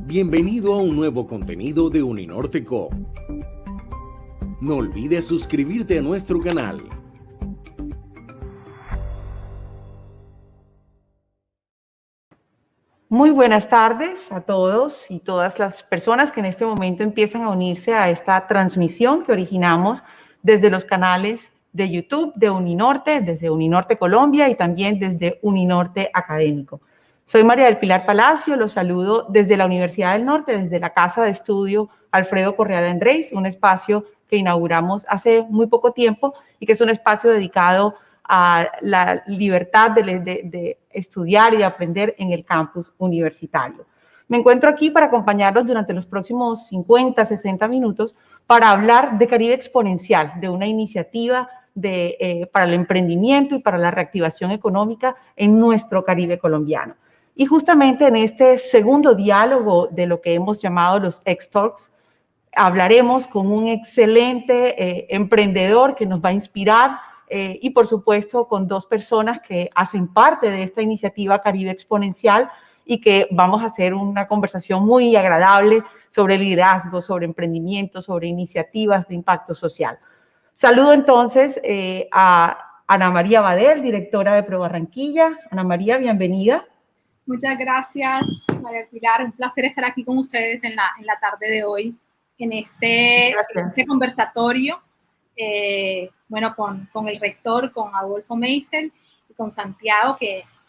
Bienvenido a un nuevo contenido de Uninorte Co. No olvides suscribirte a nuestro canal. Muy buenas tardes a todos y todas las personas que en este momento empiezan a unirse a esta transmisión que originamos desde los canales de YouTube de Uninorte, desde Uninorte Colombia y también desde Uninorte Académico. Soy María del Pilar Palacio, los saludo desde la Universidad del Norte, desde la Casa de Estudio Alfredo Correa de Andrés, un espacio que inauguramos hace muy poco tiempo y que es un espacio dedicado a la libertad de estudiar y de aprender en el campus universitario. Me encuentro aquí para acompañarlos durante los próximos 50, 60 minutos para hablar de Caribe Exponencial, de una iniciativa para el emprendimiento y para la reactivación económica en nuestro Caribe colombiano. Y justamente en este segundo diálogo de lo que hemos llamado los X-Talks, hablaremos con un excelente emprendedor que nos va a inspirar y por supuesto con dos personas que hacen parte de esta iniciativa Caribe Exponencial y que vamos a hacer una conversación muy agradable sobre liderazgo, sobre emprendimiento, sobre iniciativas de impacto social. Saludo entonces a Ana María Badel, directora de Pro Barranquilla. Ana María, bienvenida. Muchas gracias, María Pilar. Un placer estar aquí con ustedes en la tarde de hoy, en este conversatorio, bueno, con el rector, con Adolfo Meisel y con Santiago,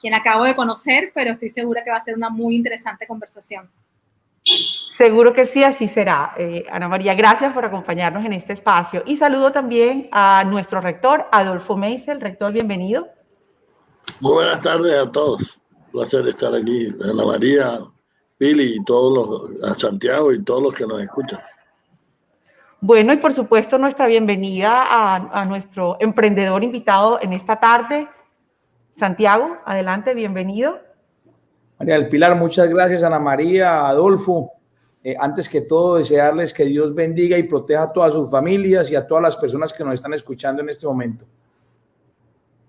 quien acabo de conocer, pero estoy segura que va a ser una muy interesante conversación. Seguro que sí, así será. Ana María, gracias por acompañarnos en este espacio. Y saludo también a nuestro rector, Adolfo Meisel. Rector, bienvenido. Muy buenas tardes a todos. Un placer estar aquí. Ana María, Pili y a Santiago y todos los que nos escuchan. Bueno, y por supuesto nuestra bienvenida a nuestro emprendedor invitado en esta tarde. Santiago, adelante, bienvenido. María del Pilar, muchas gracias, Ana María, Adolfo. Antes que todo, desearles que Dios bendiga y proteja a todas sus familias y a todas las personas que nos están escuchando en este momento.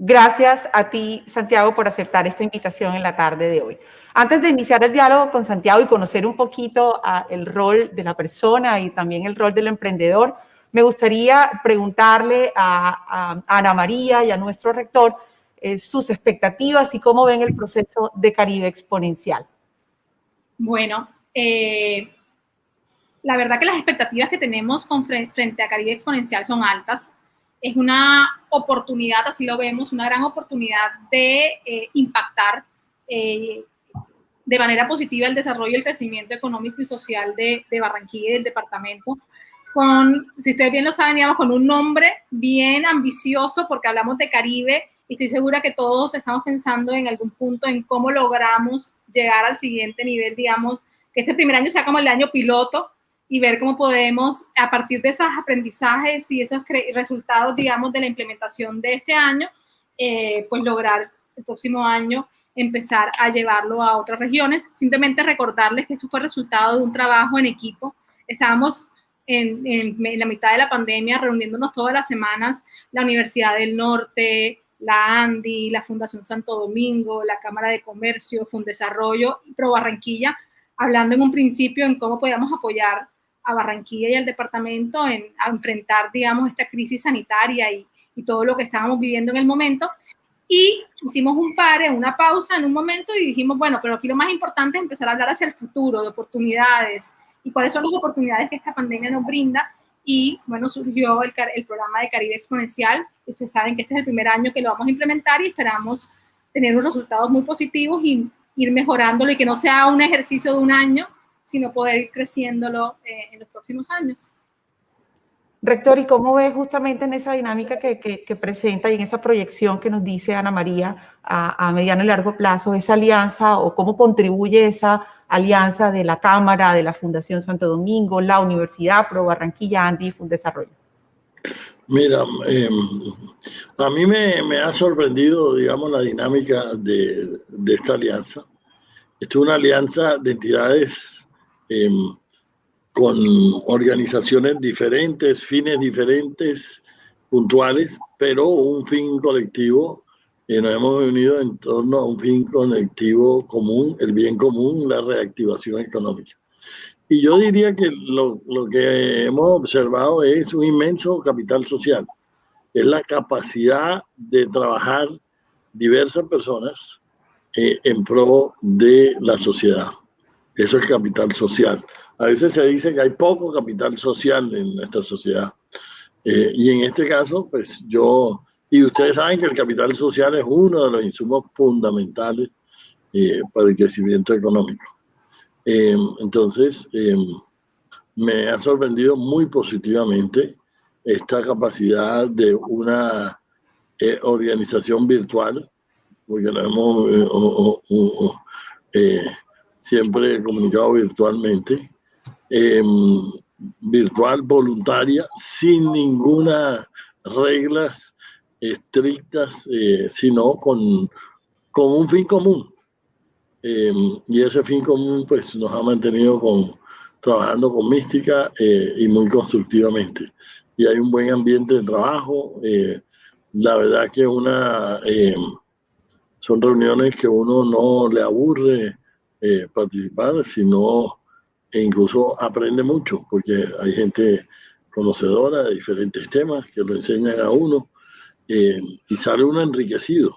Gracias a ti, Santiago, por aceptar esta invitación en la tarde de hoy. Antes de iniciar el diálogo con Santiago y conocer un poquito el rol de la persona y también el rol del emprendedor, me gustaría preguntarle a Ana María y a nuestro rector sus expectativas y cómo ven el proceso de Caribe Exponencial. Bueno, la verdad que las expectativas que tenemos frente a Caribe Exponencial son altas. Es una oportunidad, así lo vemos, una gran oportunidad de impactar de manera positiva el desarrollo y el crecimiento económico y social de Barranquilla y del departamento. Si ustedes bien lo saben, digamos, con un nombre bien ambicioso, porque hablamos de Caribe, y estoy segura que todos estamos pensando en algún punto en cómo logramos llegar al siguiente nivel, digamos, que este primer año sea como el año piloto, y ver cómo podemos, a partir de esos aprendizajes y esos resultados, digamos, de la implementación de este año, pues lograr el próximo año empezar a llevarlo a otras regiones. Simplemente recordarles que esto fue resultado de un trabajo en equipo. Estábamos en la mitad de la pandemia reuniéndonos todas las semanas, la Universidad del Norte, la ANDI, la Fundación Santo Domingo, la Cámara de Comercio, Fundesarrollo y Pro Barranquilla, hablando en un principio en cómo podíamos apoyar a Barranquilla y al departamento a enfrentar, digamos, esta crisis sanitaria y todo lo que estábamos viviendo en el momento. Y hicimos una pausa en un momento y dijimos, bueno, pero aquí lo más importante es empezar a hablar hacia el futuro, de oportunidades y cuáles son las oportunidades que esta pandemia nos brinda. Y bueno, surgió el programa de Caribe Exponencial. Ustedes saben que este es el primer año que lo vamos a implementar y esperamos tener unos resultados muy positivos y ir mejorándolo y que no sea un ejercicio de un año, sino poder ir creciéndolo en los próximos años. Rector, ¿y cómo ve justamente en esa dinámica que presenta y en esa proyección que nos dice Ana María a mediano y largo plazo, esa alianza o cómo contribuye esa alianza de la Cámara, de la Fundación Santo Domingo, la Universidad, Pro Barranquilla, ANDI y Fundesarrollo? Mira, a mí me ha sorprendido, digamos, la dinámica de esta alianza. Esta es una alianza de entidades con organizaciones diferentes, fines diferentes, puntuales, pero un fin colectivo. Nos hemos unido en torno a un fin colectivo común, el bien común, la reactivación económica. Y yo diría que lo que hemos observado es un inmenso capital social. Es la capacidad de trabajar diversas personas en pro de la sociedad. Eso es capital social. A veces se dice que hay poco capital social en nuestra sociedad. Y en este caso, pues y ustedes saben que el capital social es uno de los insumos fundamentales para el crecimiento económico. Entonces, me ha sorprendido muy positivamente esta capacidad de una organización virtual, porque lo hemos siempre comunicado virtualmente, virtual, voluntaria, sin ninguna reglas estrictas, sino con un fin común. Y ese fin común pues nos ha mantenido trabajando con mística y muy constructivamente. Y hay un buen ambiente de trabajo. La verdad que son reuniones que uno no le aburre participar, sino e incluso aprende mucho, porque hay gente conocedora de diferentes temas que lo enseñan a uno y sale uno enriquecido.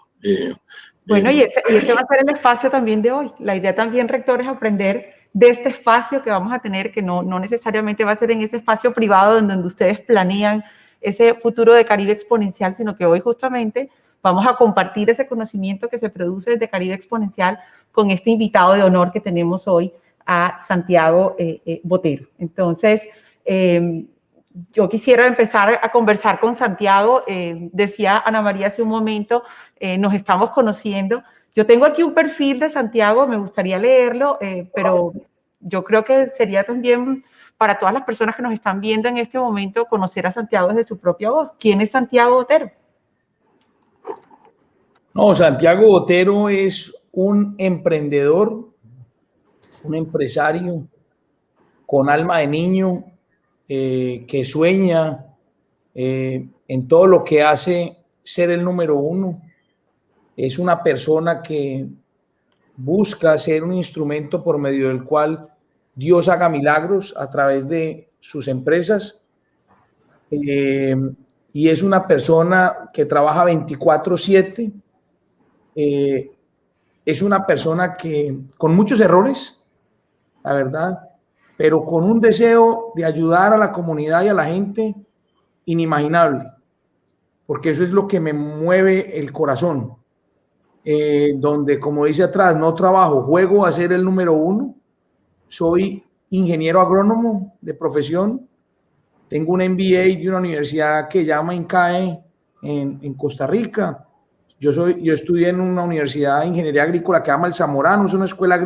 Bueno, y ese va a ser el espacio también de hoy. La idea también, rector, es aprender de este espacio que vamos a tener, que no necesariamente va a ser en ese espacio privado donde ustedes planean ese futuro de Caribe Exponencial, sino que hoy justamente vamos a compartir ese conocimiento que se produce desde Caribe Exponencial con este invitado de honor que tenemos hoy, a Santiago Botero. Entonces, yo quisiera empezar a conversar con Santiago. Decía Ana María hace un momento, nos estamos conociendo. Yo tengo aquí un perfil de Santiago, me gustaría leerlo, pero yo creo que sería también para todas las personas que nos están viendo en este momento conocer a Santiago desde su propia voz. ¿Quién es Santiago Botero? No, Santiago Botero es un emprendedor, un empresario con alma de niño, que sueña en todo lo que hace ser el número uno. Es una persona que busca ser un instrumento por medio del cual Dios haga milagros a través de sus empresas. Y es una persona que trabaja 24/7. Es una persona que con muchos errores, la verdad, pero con un deseo de ayudar a la comunidad y a la gente inimaginable, porque eso es lo que me mueve el corazón. Donde, como dice atrás, no trabajo, juego a ser el número uno. Soy ingeniero agrónomo de profesión. Tengo un MBA de una universidad que llama INCAE en Costa Rica. Yo estudié en una universidad de ingeniería agrícola que llama El Zamorano, es una escuela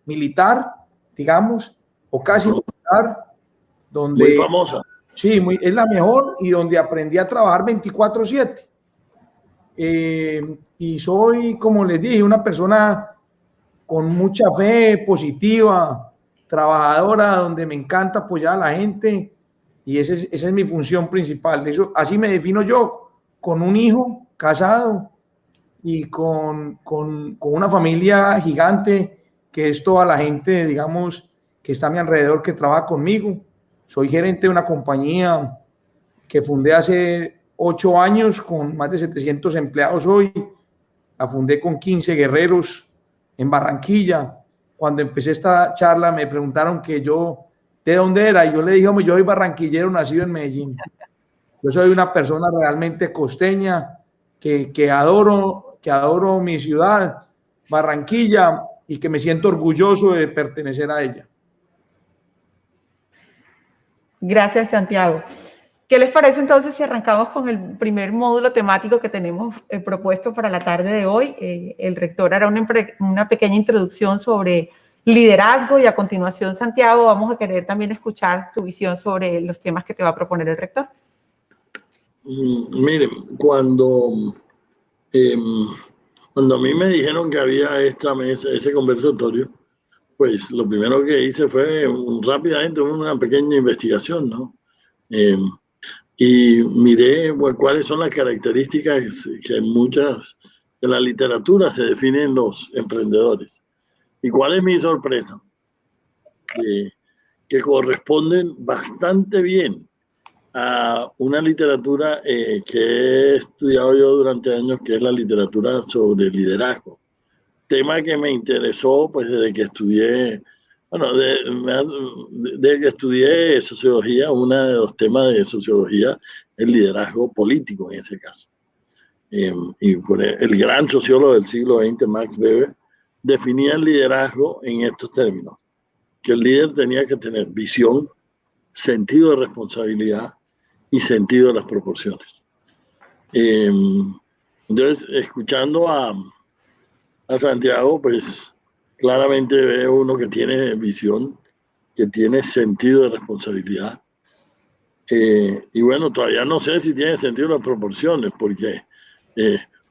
militar, digamos, o casi militar, donde... Muy famosa. Sí, es la mejor, y donde aprendí a trabajar 24/7. Y soy, como les dije, una persona con mucha fe positiva, trabajadora, donde me encanta apoyar a la gente, y esa es mi función principal. Así me defino yo, con un hijo, casado, y con una familia gigante, que es toda la gente, digamos, que está a mi alrededor, que trabaja conmigo. Soy gerente de una compañía que fundé hace 8 años con más de 700 empleados hoy. La fundé con 15 guerreros en Barranquilla. Cuando empecé esta charla me preguntaron que yo, ¿de dónde era? Y yo le dije, yo soy barranquillero, nacido en Medellín. Yo soy una persona realmente costeña, que adoro mi ciudad, Barranquilla, y que me siento orgulloso de pertenecer a ella. Gracias, Santiago. ¿Qué les parece entonces si arrancamos con el primer módulo temático que tenemos propuesto para la tarde de hoy? El rector hará una pequeña introducción sobre liderazgo y a continuación, Santiago, vamos a querer también escuchar tu visión sobre los temas que te va a proponer el rector. Miren, cuando a mí me dijeron que había esta mesa, ese conversatorio, pues lo primero que hice fue rápidamente una pequeña investigación, ¿no? Y miré cuáles son las características que en muchas de la literatura se definen los emprendedores. ¿Y cuál es mi sorpresa? que corresponden bastante bien a una literatura que he estudiado yo durante años, que es la literatura sobre liderazgo. Tema que me interesó pues desde que estudié, bueno, desde que estudié sociología. Uno de los temas de sociología es el liderazgo político en ese caso. Y por el gran sociólogo del siglo XX, Max Weber, definía el liderazgo en estos términos: que el líder tenía que tener visión, sentido de responsabilidad y sentido de las proporciones. Entonces, escuchando a Santiago, pues claramente ve uno que tiene visión, que tiene sentido de responsabilidad. Y bueno, todavía no sé si tiene sentido de las proporciones, porque,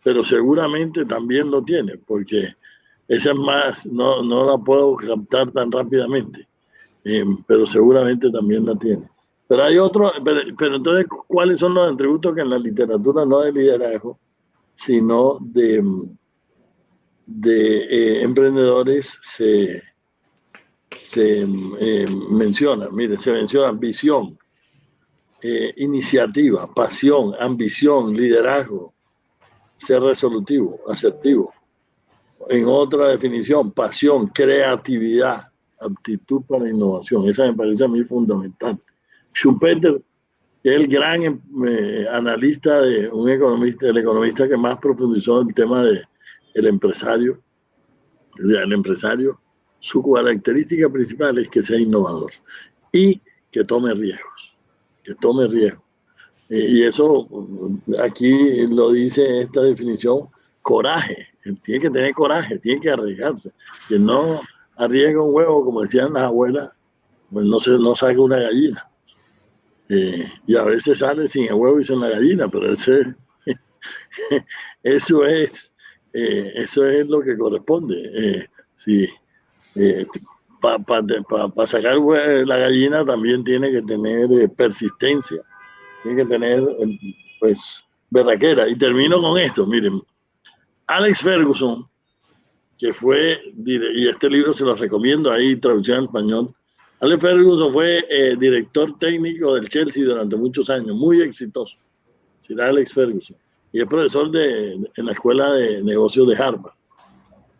pero seguramente también lo tiene, porque esa es más, no la puedo captar tan rápidamente, pero seguramente también la tiene. Pero hay otro, pero entonces, ¿cuáles son los atributos que en la literatura no de liderazgo, sino de emprendedores se menciona? Mire, se menciona visión, iniciativa, pasión, ambición, liderazgo, ser resolutivo, asertivo. En otra definición, pasión, creatividad, aptitud para innovación. Esa me parece a mí fundamental. Schumpeter, que es el gran analista, el economista que más profundizó en el tema del empresario, su característica principal es que sea innovador y que tome riesgos, y eso aquí lo dice esta definición: coraje. Tiene que tener coraje, tiene que arriesgarse. Quien no arriesga un huevo, como decían las abuelas, pues no saca una gallina. Y a veces sale sin el huevo y sin la gallina, pero eso es lo que corresponde. Para sacar la gallina también tiene que tener persistencia, tiene que tener pues berraquera. Y termino con esto, miren. Alex Ferguson, que fue, y este libro se lo recomiendo, ahí traducción en español. Alex Ferguson fue director técnico del Chelsea durante muchos años, muy exitoso. Sir Alex Ferguson. Y es profesor en la Escuela de Negocios de Harvard.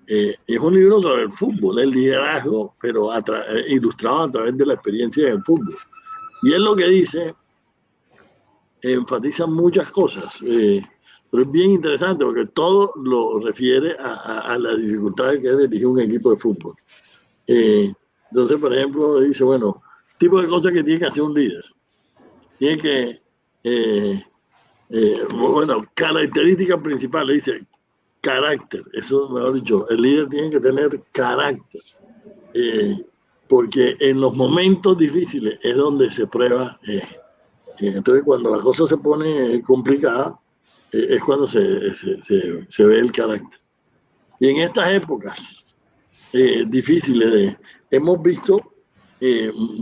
Es un libro sobre el fútbol, el liderazgo, pero ilustrado a través de la experiencia del fútbol. Y él lo que dice, enfatiza muchas cosas, pero es bien interesante porque todo lo refiere a las dificultades que es dirigir un equipo de fútbol. Entonces, por ejemplo, dice, bueno, tipo de cosas que tiene que hacer un líder. Tiene que, bueno, características principales, dice carácter. Eso, mejor dicho, el líder tiene que tener carácter. Porque en los momentos difíciles es donde se prueba. Entonces, cuando la cosa se pone complicada, es cuando se ve el carácter. Y en estas épocas difíciles hemos visto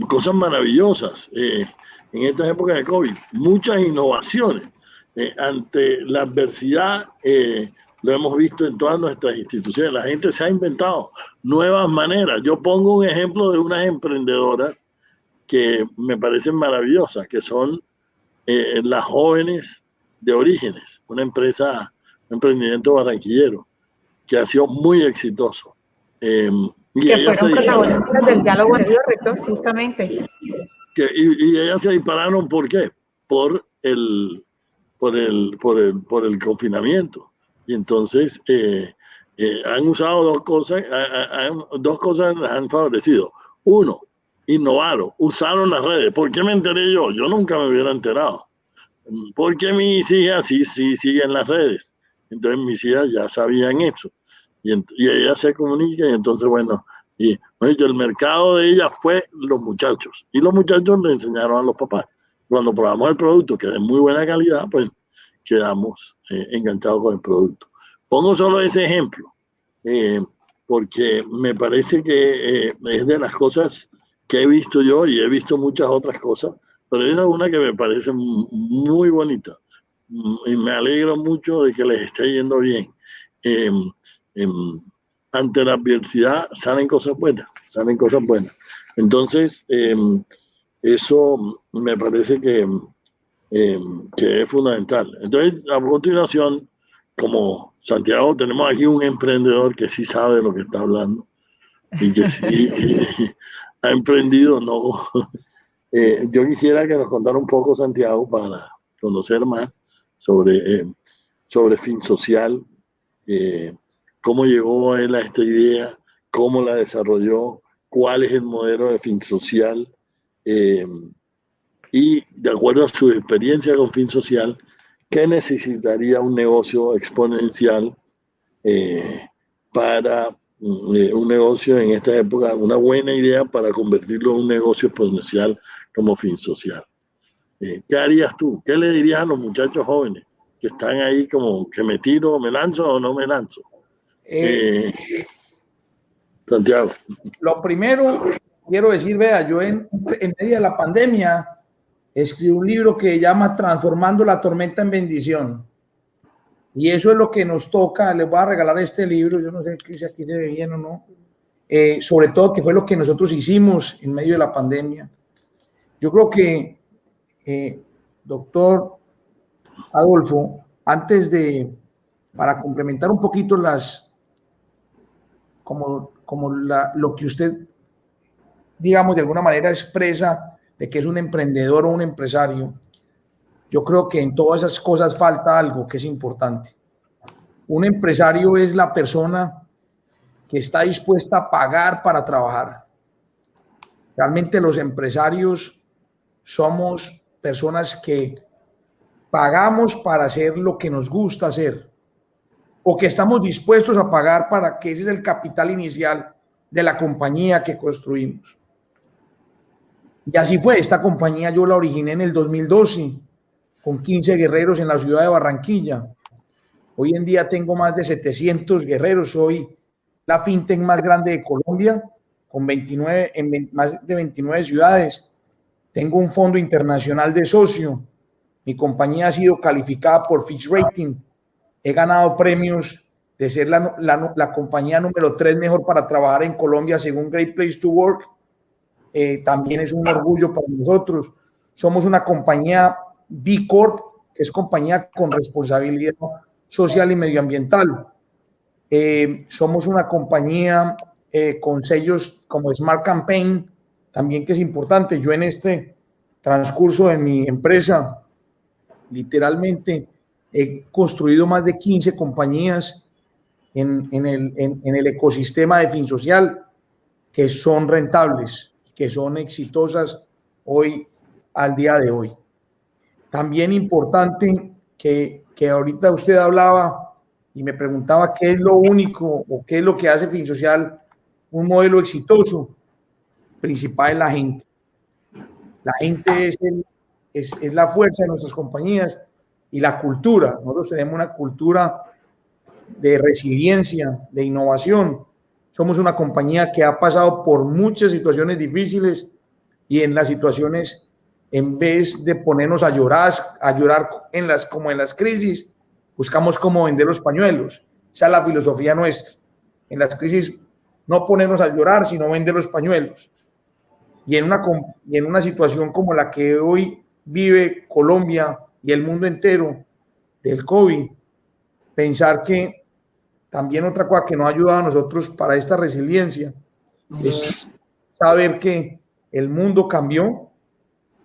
cosas maravillosas. En estas épocas de COVID, muchas innovaciones. Ante la adversidad, lo hemos visto en todas nuestras instituciones. La gente se ha inventado nuevas maneras. Yo pongo un ejemplo de unas emprendedoras que me parecen maravillosas, que son las jóvenes de Orígenes, una empresa, un emprendimiento barranquillero, que ha sido muy exitoso. Y que fueron protagonistas del diálogo anterior, rector, justamente. Sí, y ellas se dispararon, ¿por qué? Por el confinamiento. Y entonces han usado dos cosas las han favorecido. Uno, innovaron, usaron las redes. ¿Por qué me enteré yo? Yo nunca me hubiera enterado. Porque mis hijas sí siguen las redes. Entonces mis hijas ya sabían eso. Y ella se comunica, y entonces, bueno, el mercado de ella fue los muchachos. Y los muchachos le enseñaron a los papás. Cuando probamos el producto, que es de muy buena calidad, pues quedamos enganchados con el producto. Pongo solo ese ejemplo, porque me parece que es de las cosas que he visto yo, y he visto muchas otras cosas, pero esa es una que me parece muy bonita. Y me alegro mucho de que les esté yendo bien. ante la adversidad salen cosas buenas, salen cosas buenas. Entonces, eso me parece que es fundamental. Entonces, a continuación, como Santiago, tenemos aquí un emprendedor que sí sabe de lo que está hablando y que sí ha emprendido, ¿no? Yo quisiera que nos contara un poco, Santiago, para conocer más sobre FinSocial, cómo llegó él a esta idea, cómo la desarrolló, cuál es el modelo de FinSocial, y de acuerdo a su experiencia con FinSocial, ¿qué necesitaría un negocio exponencial para un negocio en esta época, una buena idea para convertirlo en un negocio exponencial como FinSocial? ¿Qué harías tú? ¿Qué le dirías a los muchachos jóvenes que están ahí como que me tiro, me lanzo o no me lanzo? Santiago. Lo primero, quiero decir, vea, yo en medio de la pandemia escribí un libro que se llama Transformando la tormenta en bendición. Y eso es lo que nos toca. Les voy a regalar este libro, yo no sé si aquí se ve bien o no. Sobre todo que fue lo que nosotros hicimos en medio de la pandemia. Yo creo que, doctor Adolfo, para complementar un poquito lo que usted, digamos, de alguna manera expresa de que es un emprendedor o un empresario, yo creo que en todas esas cosas falta algo que es importante. Un empresario es la persona que está dispuesta a pagar para trabajar. Realmente los empresarios somos personas que pagamos para hacer lo que nos gusta hacer o que estamos dispuestos a pagar para que ese es el capital inicial de la compañía que construimos. Y así fue. Esta compañía yo la originé en el 2012 con 15 guerreros en la ciudad de Barranquilla. Hoy en día tengo más de 700 guerreros. Soy la fintech más grande de Colombia, con más de 29 ciudades. Tengo un fondo internacional de socio. Mi compañía ha sido calificada por Fitch Rating. He ganado premios de ser la compañía número 3 mejor para trabajar en Colombia según Great Place to Work. También es un orgullo para nosotros. Somos una compañía B Corp, que es compañía con responsabilidad social y medioambiental. Somos una compañía con sellos como Smart Campaign, también, que es importante. Yo en este transcurso de mi empresa, literalmente he construido más de 15 compañías en el ecosistema de FinSocial que son rentables, que son exitosas hoy, al día de hoy. También importante que ahorita usted hablaba y me preguntaba qué es lo único o qué es lo que hace FinSocial un modelo exitoso. Principal es la gente. La gente es la fuerza de nuestras compañías y la cultura. Nosotros tenemos una cultura de resiliencia, de innovación. Somos una compañía que ha pasado por muchas situaciones difíciles y en las situaciones, en vez de ponernos a llorar como en las crisis, buscamos cómo vender los pañuelos. Esa es la filosofía nuestra. En las crisis, no ponernos a llorar, sino vender los pañuelos. Y en una situación como la que hoy vive Colombia y el mundo entero del COVID, pensar que también otra cosa que nos ha ayudado a nosotros para esta resiliencia es saber que el mundo cambió,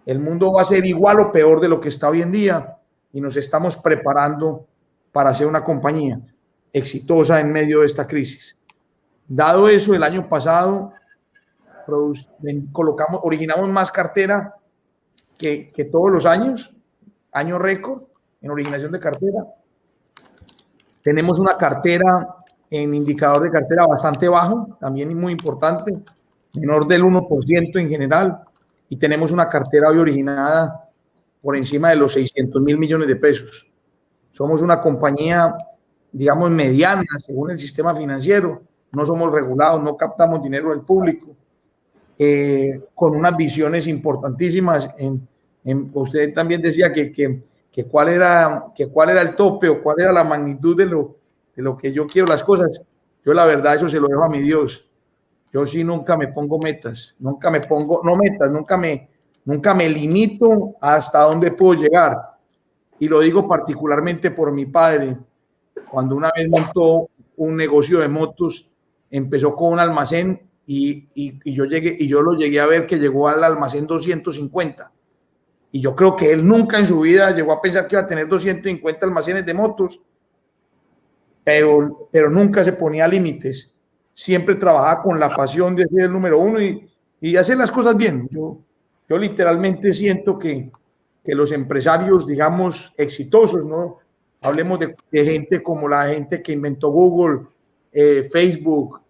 el mundo va a ser igual o peor de lo que está hoy en día y nos estamos preparando para ser una compañía exitosa en medio de esta crisis. Dado eso, el año pasado originamos más cartera que todos los años, año récord en originación de cartera. Tenemos una cartera en indicador de cartera bastante bajo, también muy importante, menor del 1% en general, y tenemos una cartera hoy originada por encima de los 600.000 millones de pesos. Somos una compañía, digamos, mediana según el sistema financiero, no somos regulados, no captamos dinero del público, con unas visiones importantísimas. Usted también decía que cuál era el tope o cuál era la magnitud de lo que yo quiero las cosas. Yo la verdad eso se lo dejo a mi Dios. Yo sí nunca me pongo metas, nunca me pongo, no metas, nunca me limito hasta dónde puedo llegar. Y lo digo particularmente por mi padre. Cuando una vez montó un negocio de motos, empezó con un almacén y yo lo llegué a ver que llegó al almacén 250. Y yo creo que él nunca en su vida llegó a pensar que iba a tener 250 almacenes de motos, pero nunca se ponía límites. Siempre trabajaba con la pasión de ser el número uno y hacer las cosas bien. Yo literalmente siento que los empresarios, digamos, exitosos, ¿no? Hablemos de gente como la gente que inventó Google, Facebook,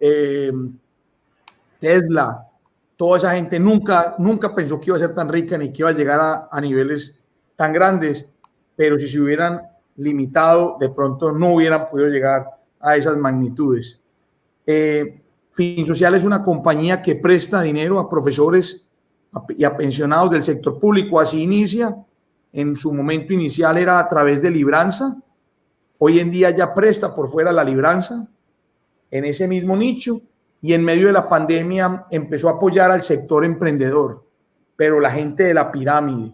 Tesla, toda esa gente nunca pensó que iba a ser tan rica ni que iba a llegar a niveles tan grandes, pero si se hubieran limitado, de pronto no hubieran podido llegar a esas magnitudes. FinSocial es una compañía que presta dinero a profesores y a pensionados del sector público. Así inicia. En su momento inicial era a través de Libranza. Hoy en día ya presta por fuera la Libranza en ese mismo nicho, y en medio de la pandemia empezó a apoyar al sector emprendedor, pero la gente de la pirámide.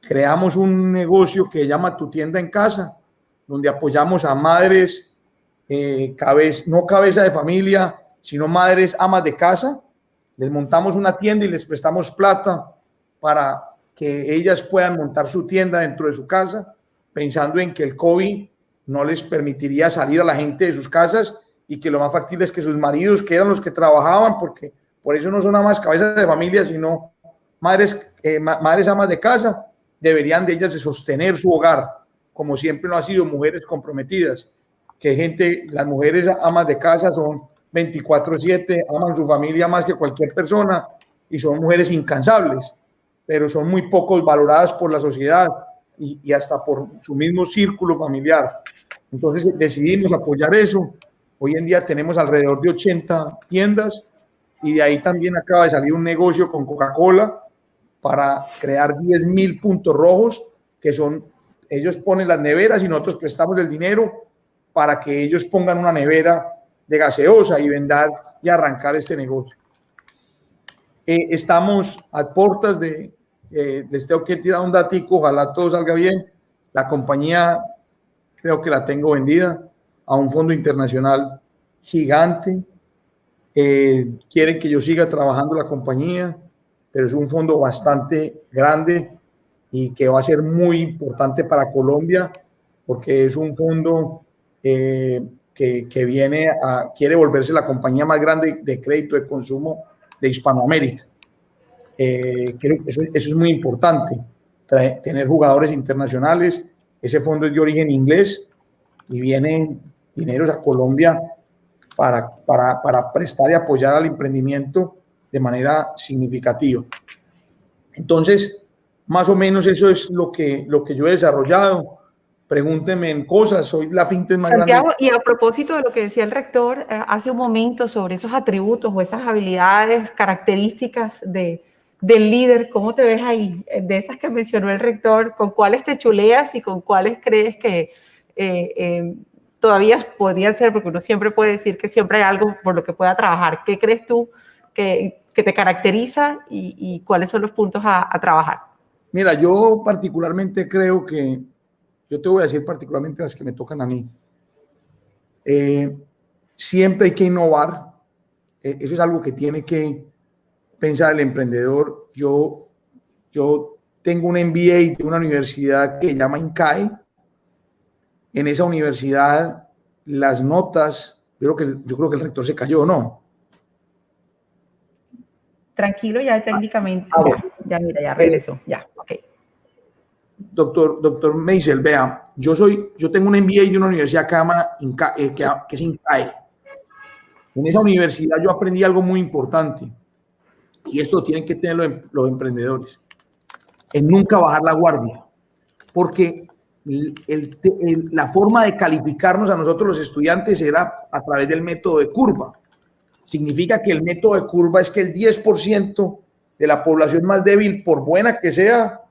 Creamos un negocio que se llama Tu Tienda en Casa, donde apoyamos a madres, no cabeza de familia, sino madres amas de casa. Les montamos una tienda y les prestamos plata para que ellas puedan montar su tienda dentro de su casa, pensando en que el COVID no les permitiría salir a la gente de sus casas y que lo más factible es que sus maridos, que eran los que trabajaban, porque por eso no son nada más cabezas de familia, sino madres amas de casa, deberían de ellas de sostener su hogar, como siempre lo han sido, mujeres comprometidas, que las mujeres amas de casa son 24/7, aman su familia más que cualquier persona y son mujeres incansables, pero son muy pocos valoradas por la sociedad y hasta por su mismo círculo familiar. Entonces decidimos apoyar eso. Hoy en día tenemos alrededor de 80 tiendas y de ahí también acaba de salir un negocio con Coca-Cola para crear 10,000 puntos rojos, que son, ellos ponen las neveras y nosotros prestamos el dinero para que ellos pongan una nevera de gaseosa y vender y arrancar este negocio. Estamos a puertas les tengo que tirar un datico, ojalá todo salga bien. La compañía creo que la tengo vendida a un fondo internacional gigante. Quieren que yo siga trabajando la compañía, pero es un fondo bastante grande y que va a ser muy importante para Colombia, porque es un fondo que quiere volverse la compañía más grande de crédito de consumo de Hispanoamérica. Creo que eso es muy importante, tener jugadores internacionales. Ese fondo es de origen inglés y vienen dineros a Colombia para prestar y apoyar al emprendimiento de manera significativa. Entonces, más o menos eso es lo que yo he desarrollado. Pregúntenme en cosas, soy la fintech más Santiago, grande. y a propósito de lo que decía el rector hace un momento sobre esos atributos o esas habilidades, características del líder, ¿cómo te ves ahí? De esas que mencionó el rector, ¿con cuáles te chuleas y con cuáles crees que todavía podrían ser? Porque uno siempre puede decir que siempre hay algo por lo que pueda trabajar. ¿Qué crees tú que te caracteriza y cuáles son los puntos a trabajar? Mira, yo particularmente creo que, yo te voy a decir particularmente las que me tocan a mí. Siempre hay que innovar. Eso es algo que tiene que pensar el emprendedor. Yo tengo un MBA de una universidad que se llama INCAE. En esa universidad las notas, yo creo que el rector se cayó, ¿no? Tranquilo, ya técnicamente, ya regresó, ya, ok. Doctor Meisel, vea, yo tengo un MBA de una universidad que es INCAE. En esa universidad yo aprendí algo muy importante, y esto lo tienen que tener los emprendedores, en nunca bajar la guardia, porque la forma de calificarnos a nosotros los estudiantes era a través del método de curva. Significa que el método de curva es que el 10% de la población más débil, por buena que sea,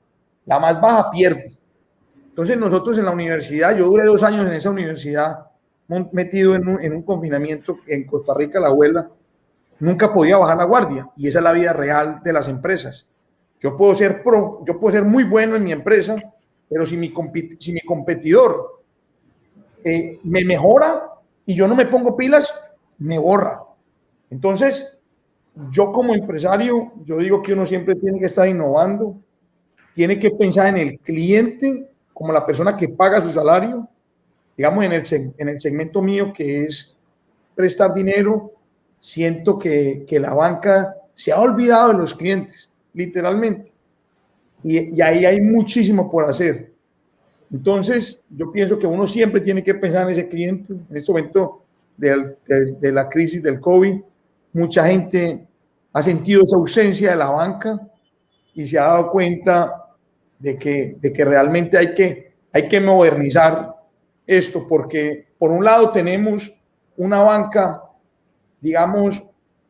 la más baja pierde. Entonces nosotros en la universidad, yo duré 2 años en esa universidad, metido en un confinamiento en Costa Rica, la abuela nunca podía bajar la guardia, y esa es la vida real de las empresas. Yo puedo ser muy bueno en mi empresa, pero si mi competidor me mejora y yo no me pongo pilas, me borra. Entonces, yo como empresario, yo digo que uno siempre tiene que estar innovando, tiene que pensar en el cliente como la persona que paga su salario. Digamos, en el segmento mío, que es prestar dinero, siento que la banca se ha olvidado de los clientes, literalmente. Y ahí hay muchísimo por hacer. Entonces, yo pienso que uno siempre tiene que pensar en ese cliente. En este momento de la crisis del COVID, mucha gente ha sentido esa ausencia de la banca y se ha dado cuenta de que realmente hay que modernizar esto, porque por un lado tenemos una banca, digamos,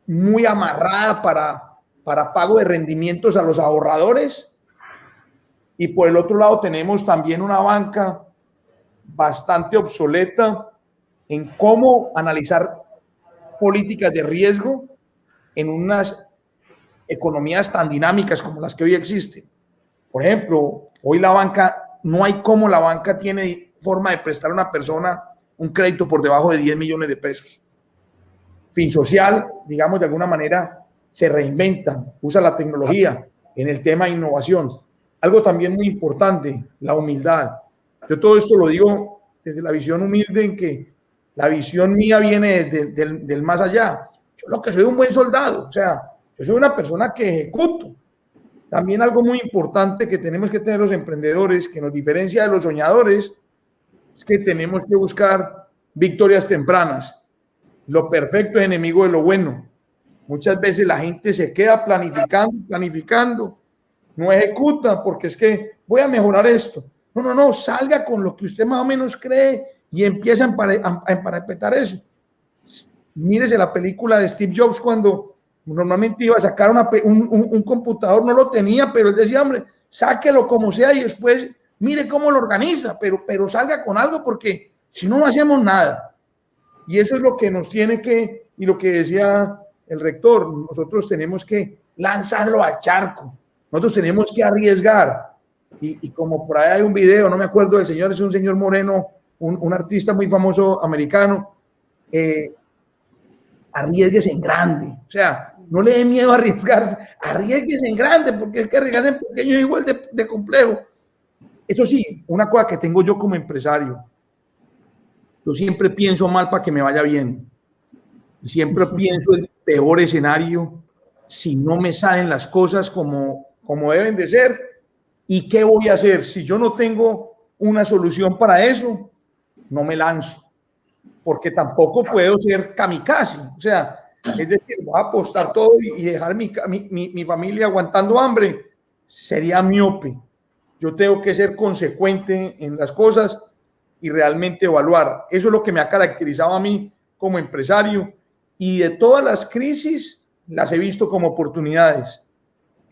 muy amarrada para pago de rendimientos a los ahorradores, y por el otro lado tenemos también una banca bastante obsoleta en cómo analizar políticas de riesgo en unas economías tan dinámicas como las que hoy existen. Por ejemplo, hoy la banca, no hay cómo la banca tiene forma de prestar a una persona un crédito por debajo de 10 millones de pesos. Finsocial, digamos, de alguna manera se reinventa, usa la tecnología en el tema de innovación. Algo también muy importante, la humildad. Yo todo esto lo digo desde la visión humilde, en que la visión mía viene del más allá. Yo lo que soy un buen soldado, o sea, yo soy una persona que ejecuto. También algo muy importante que tenemos que tener los emprendedores, que nos diferencia de los soñadores, es que tenemos que buscar victorias tempranas. Lo perfecto es enemigo de lo bueno. Muchas veces la gente se queda planificando, no ejecuta porque es que voy a mejorar esto. No, salga con lo que usted más o menos cree y empieza a emparapetar eso. Mírese la película de Steve Jobs, cuando normalmente iba a sacar un computador, no lo tenía, pero él decía, hombre, sáquelo como sea y después mire cómo lo organiza, pero salga con algo, porque si no, no hacemos nada. Y eso es lo que nos tiene que, y lo que decía el rector, nosotros tenemos que lanzarlo al charco, nosotros tenemos que arriesgar. Y como por ahí hay un video, no me acuerdo del señor, es un señor moreno, un artista muy famoso americano, arriesgues en grande, o sea, no le dé miedo a arriesgar, arriesgues en grande, porque es que arriesgarse en pequeño es igual de complejo. Eso sí, una cosa que tengo yo como empresario, yo siempre pienso mal para que me vaya bien, siempre pienso el peor escenario si no me salen las cosas como deben de ser. ¿Y qué voy a hacer? Si yo no tengo una solución para eso, no me lanzo, porque tampoco puedo ser kamikaze. O sea, es decir, voy a apostar todo y dejar mi familia aguantando hambre. Sería miope. Yo tengo que ser consecuente en las cosas y realmente evaluar. Eso es lo que me ha caracterizado a mí como empresario, y de todas las crisis las he visto como oportunidades.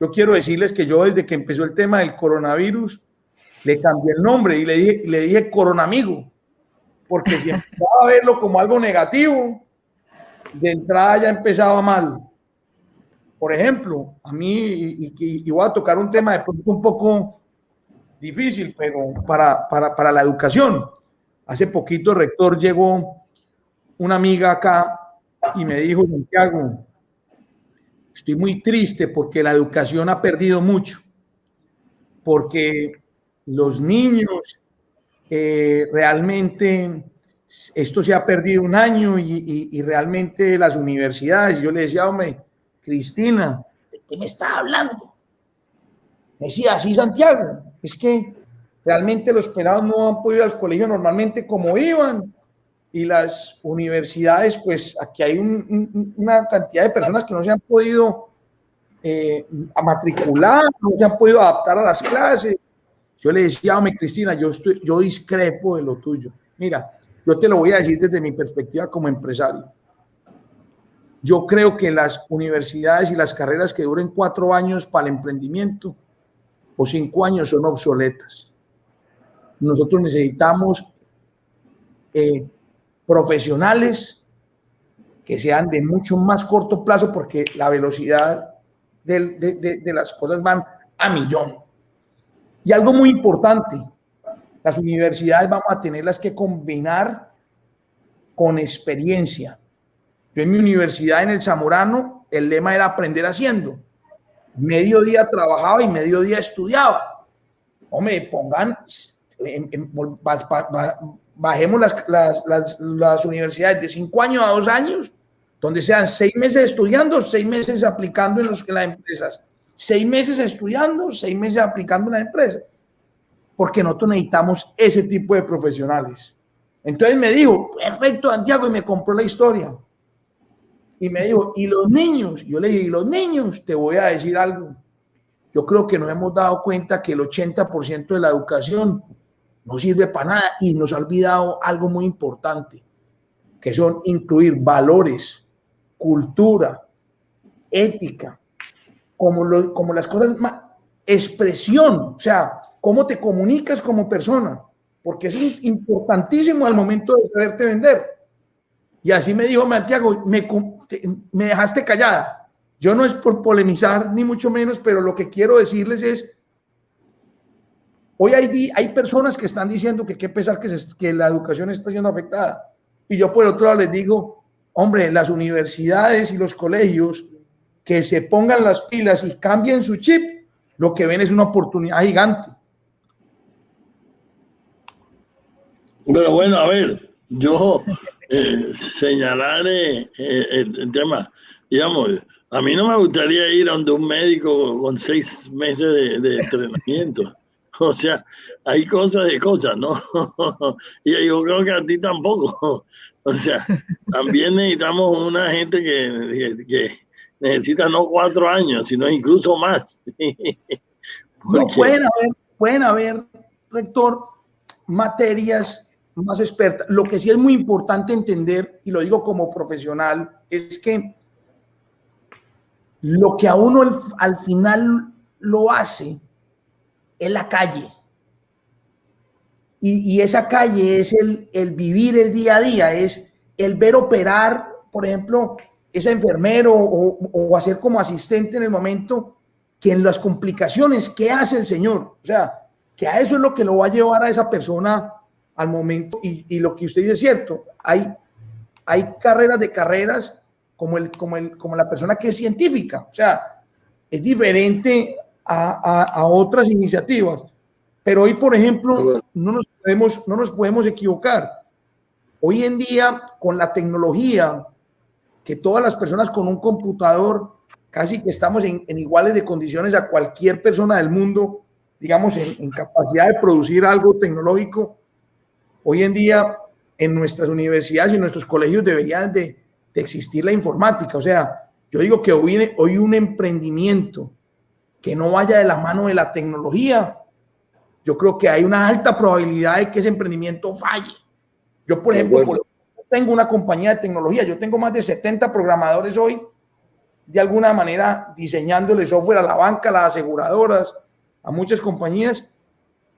Yo quiero decirles que yo, desde que empezó el tema del coronavirus, le cambié el nombre y le dije Coronamigo, porque si empezaba a verlo como algo negativo, de entrada ya empezaba mal. Por ejemplo, a mí, y voy a tocar un tema de pronto un poco difícil, pero para la educación. Hace poquito, rector, llegó una amiga acá y me dijo, Santiago, estoy muy triste porque la educación ha perdido mucho, porque los niños realmente, esto se ha perdido un año, y realmente las universidades. Yo le decía, hombre, Cristina, ¿de qué me está hablando? Me decía, sí, Santiago, es que realmente los pelados no han podido ir al colegio normalmente como iban, y las universidades, pues aquí hay una cantidad de personas que no se han podido matricular, no se han podido adaptar a las clases. Yo le decía, hombre, Cristina, yo discrepo de lo tuyo. Mira, yo te lo voy a decir desde mi perspectiva como empresario. Yo creo que las universidades y las carreras que duren 4 años para el emprendimiento o 5 años son obsoletas. Nosotros necesitamos profesionales que sean de mucho más corto plazo, porque la velocidad de las cosas van a millón. Y algo muy importante, las universidades vamos a tenerlas que combinar con experiencia. Yo en mi universidad, en el Zamorano, el lema era aprender haciendo. Mediodía trabajaba y mediodía estudiaba. Hombre, pongan, bajemos las universidades de 5 años a 2 años, donde sean 6 meses estudiando, 6 meses aplicando en las empresas. 6 meses estudiando, 6 meses aplicando en las empresas. Porque nosotros necesitamos ese tipo de profesionales. Entonces me dijo, perfecto, Santiago, y me compró la historia. Y me dijo, ¿y los niños? Yo le dije, ¿y los niños? Te voy a decir algo. Yo creo que nos hemos dado cuenta que el 80% de la educación no sirve para nada y nos ha olvidado algo muy importante, que son incluir valores, cultura, ética, como las cosas más, expresión, o sea, cómo te comunicas como persona, porque eso es importantísimo al momento de saberte vender. Y así me dijo Santiago, me dejaste callada. Yo no es por polemizar, ni mucho menos, pero lo que quiero decirles es, hoy hay personas que están diciendo que qué pesar que la educación está siendo afectada. Y yo por otro lado les digo, hombre, las universidades y los colegios que se pongan las pilas y cambien su chip, lo que ven es una oportunidad gigante. Pero bueno, a ver, yo señalar el tema, digamos, a mí no me gustaría ir a donde un médico con 6 meses de entrenamiento. O sea, hay cosas de cosas, ¿no? Y yo creo que a ti tampoco. O sea, también necesitamos una gente que necesita no 4 años, sino incluso más. No, pueden haber, rector, materias más expertas. Lo que sí es muy importante entender, y lo digo como profesional, es que lo que a uno al final lo hace es la calle. Y esa calle es el vivir el día a día, es el ver operar, por ejemplo, ese enfermero o hacer como asistente en el momento que en las complicaciones, ¿qué hace el señor? O sea, que a eso es lo que lo va a llevar a esa persona al momento. Y lo que usted dice es cierto, hay carreras de carreras como la persona que es científica. O sea, es diferente a otras iniciativas. Pero hoy, por ejemplo, no nos podemos equivocar. Hoy en día, con la tecnología, que todas las personas con un computador, casi que estamos en iguales de condiciones a cualquier persona del mundo, digamos, en capacidad de producir algo tecnológico. Hoy en día, en nuestras universidades y en nuestros colegios deberían de existir la informática. O sea, yo digo que hoy un emprendimiento que no vaya de la mano de la tecnología, yo creo que hay una alta probabilidad de que ese emprendimiento falle. Yo, por ejemplo, tengo una compañía de tecnología, yo tengo más de 70 programadores hoy, de alguna manera diseñándole software a la banca, a las aseguradoras, a muchas compañías,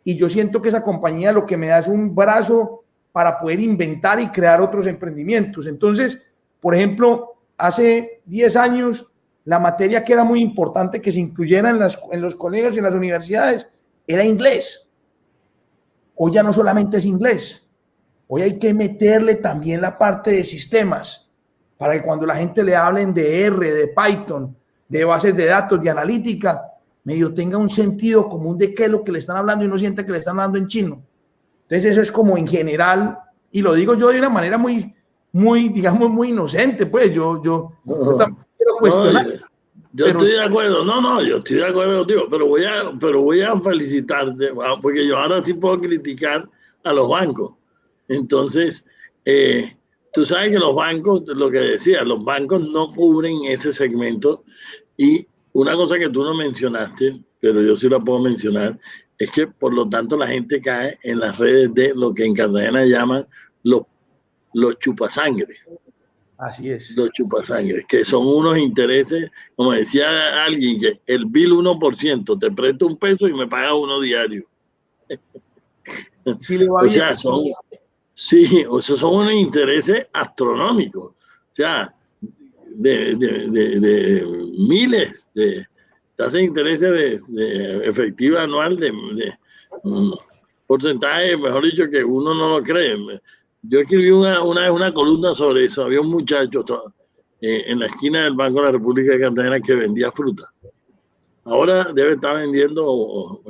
y yo siento que esa compañía lo que me da es un brazo para poder inventar y crear otros emprendimientos. Entonces, por ejemplo, hace 10 años, la materia que era muy importante que se incluyera en los colegios y en las universidades era inglés. Hoy ya no solamente es inglés. Hoy hay que meterle también la parte de sistemas para que cuando la gente le hablen de R, de Python, de bases de datos, de analítica, medio tenga un sentido común de qué es lo que le están hablando y no sienta que le están hablando en chino. Entonces eso es como en general, y lo digo yo de una manera muy, digamos, muy inocente, pues yo también quiero cuestionar. Yo estoy de acuerdo, yo estoy de acuerdo contigo, pero voy a felicitarte, porque yo ahora sí puedo criticar a los bancos. Entonces, tú sabes que los bancos, lo que decía, los bancos no cubren ese segmento, y una cosa que tú no mencionaste, pero yo sí la puedo mencionar, es que por lo tanto la gente cae en las redes de lo que en Cartagena llaman los chupasangres. Así es. Los chupasangres, que son unos intereses, como decía alguien, que el bill 1%, te presto $1 y me paga 1 diario. Sí, le va o bien. sea, Sí, o sea, son unos intereses astronómicos. O sea, de miles de tasas de intereses de efectiva anual de un porcentaje, mejor dicho, que uno no lo cree. Yo escribí una vez una columna sobre eso. Había un muchacho en la esquina del Banco de la República de Cartagena que vendía frutas. Ahora debe estar vendiendo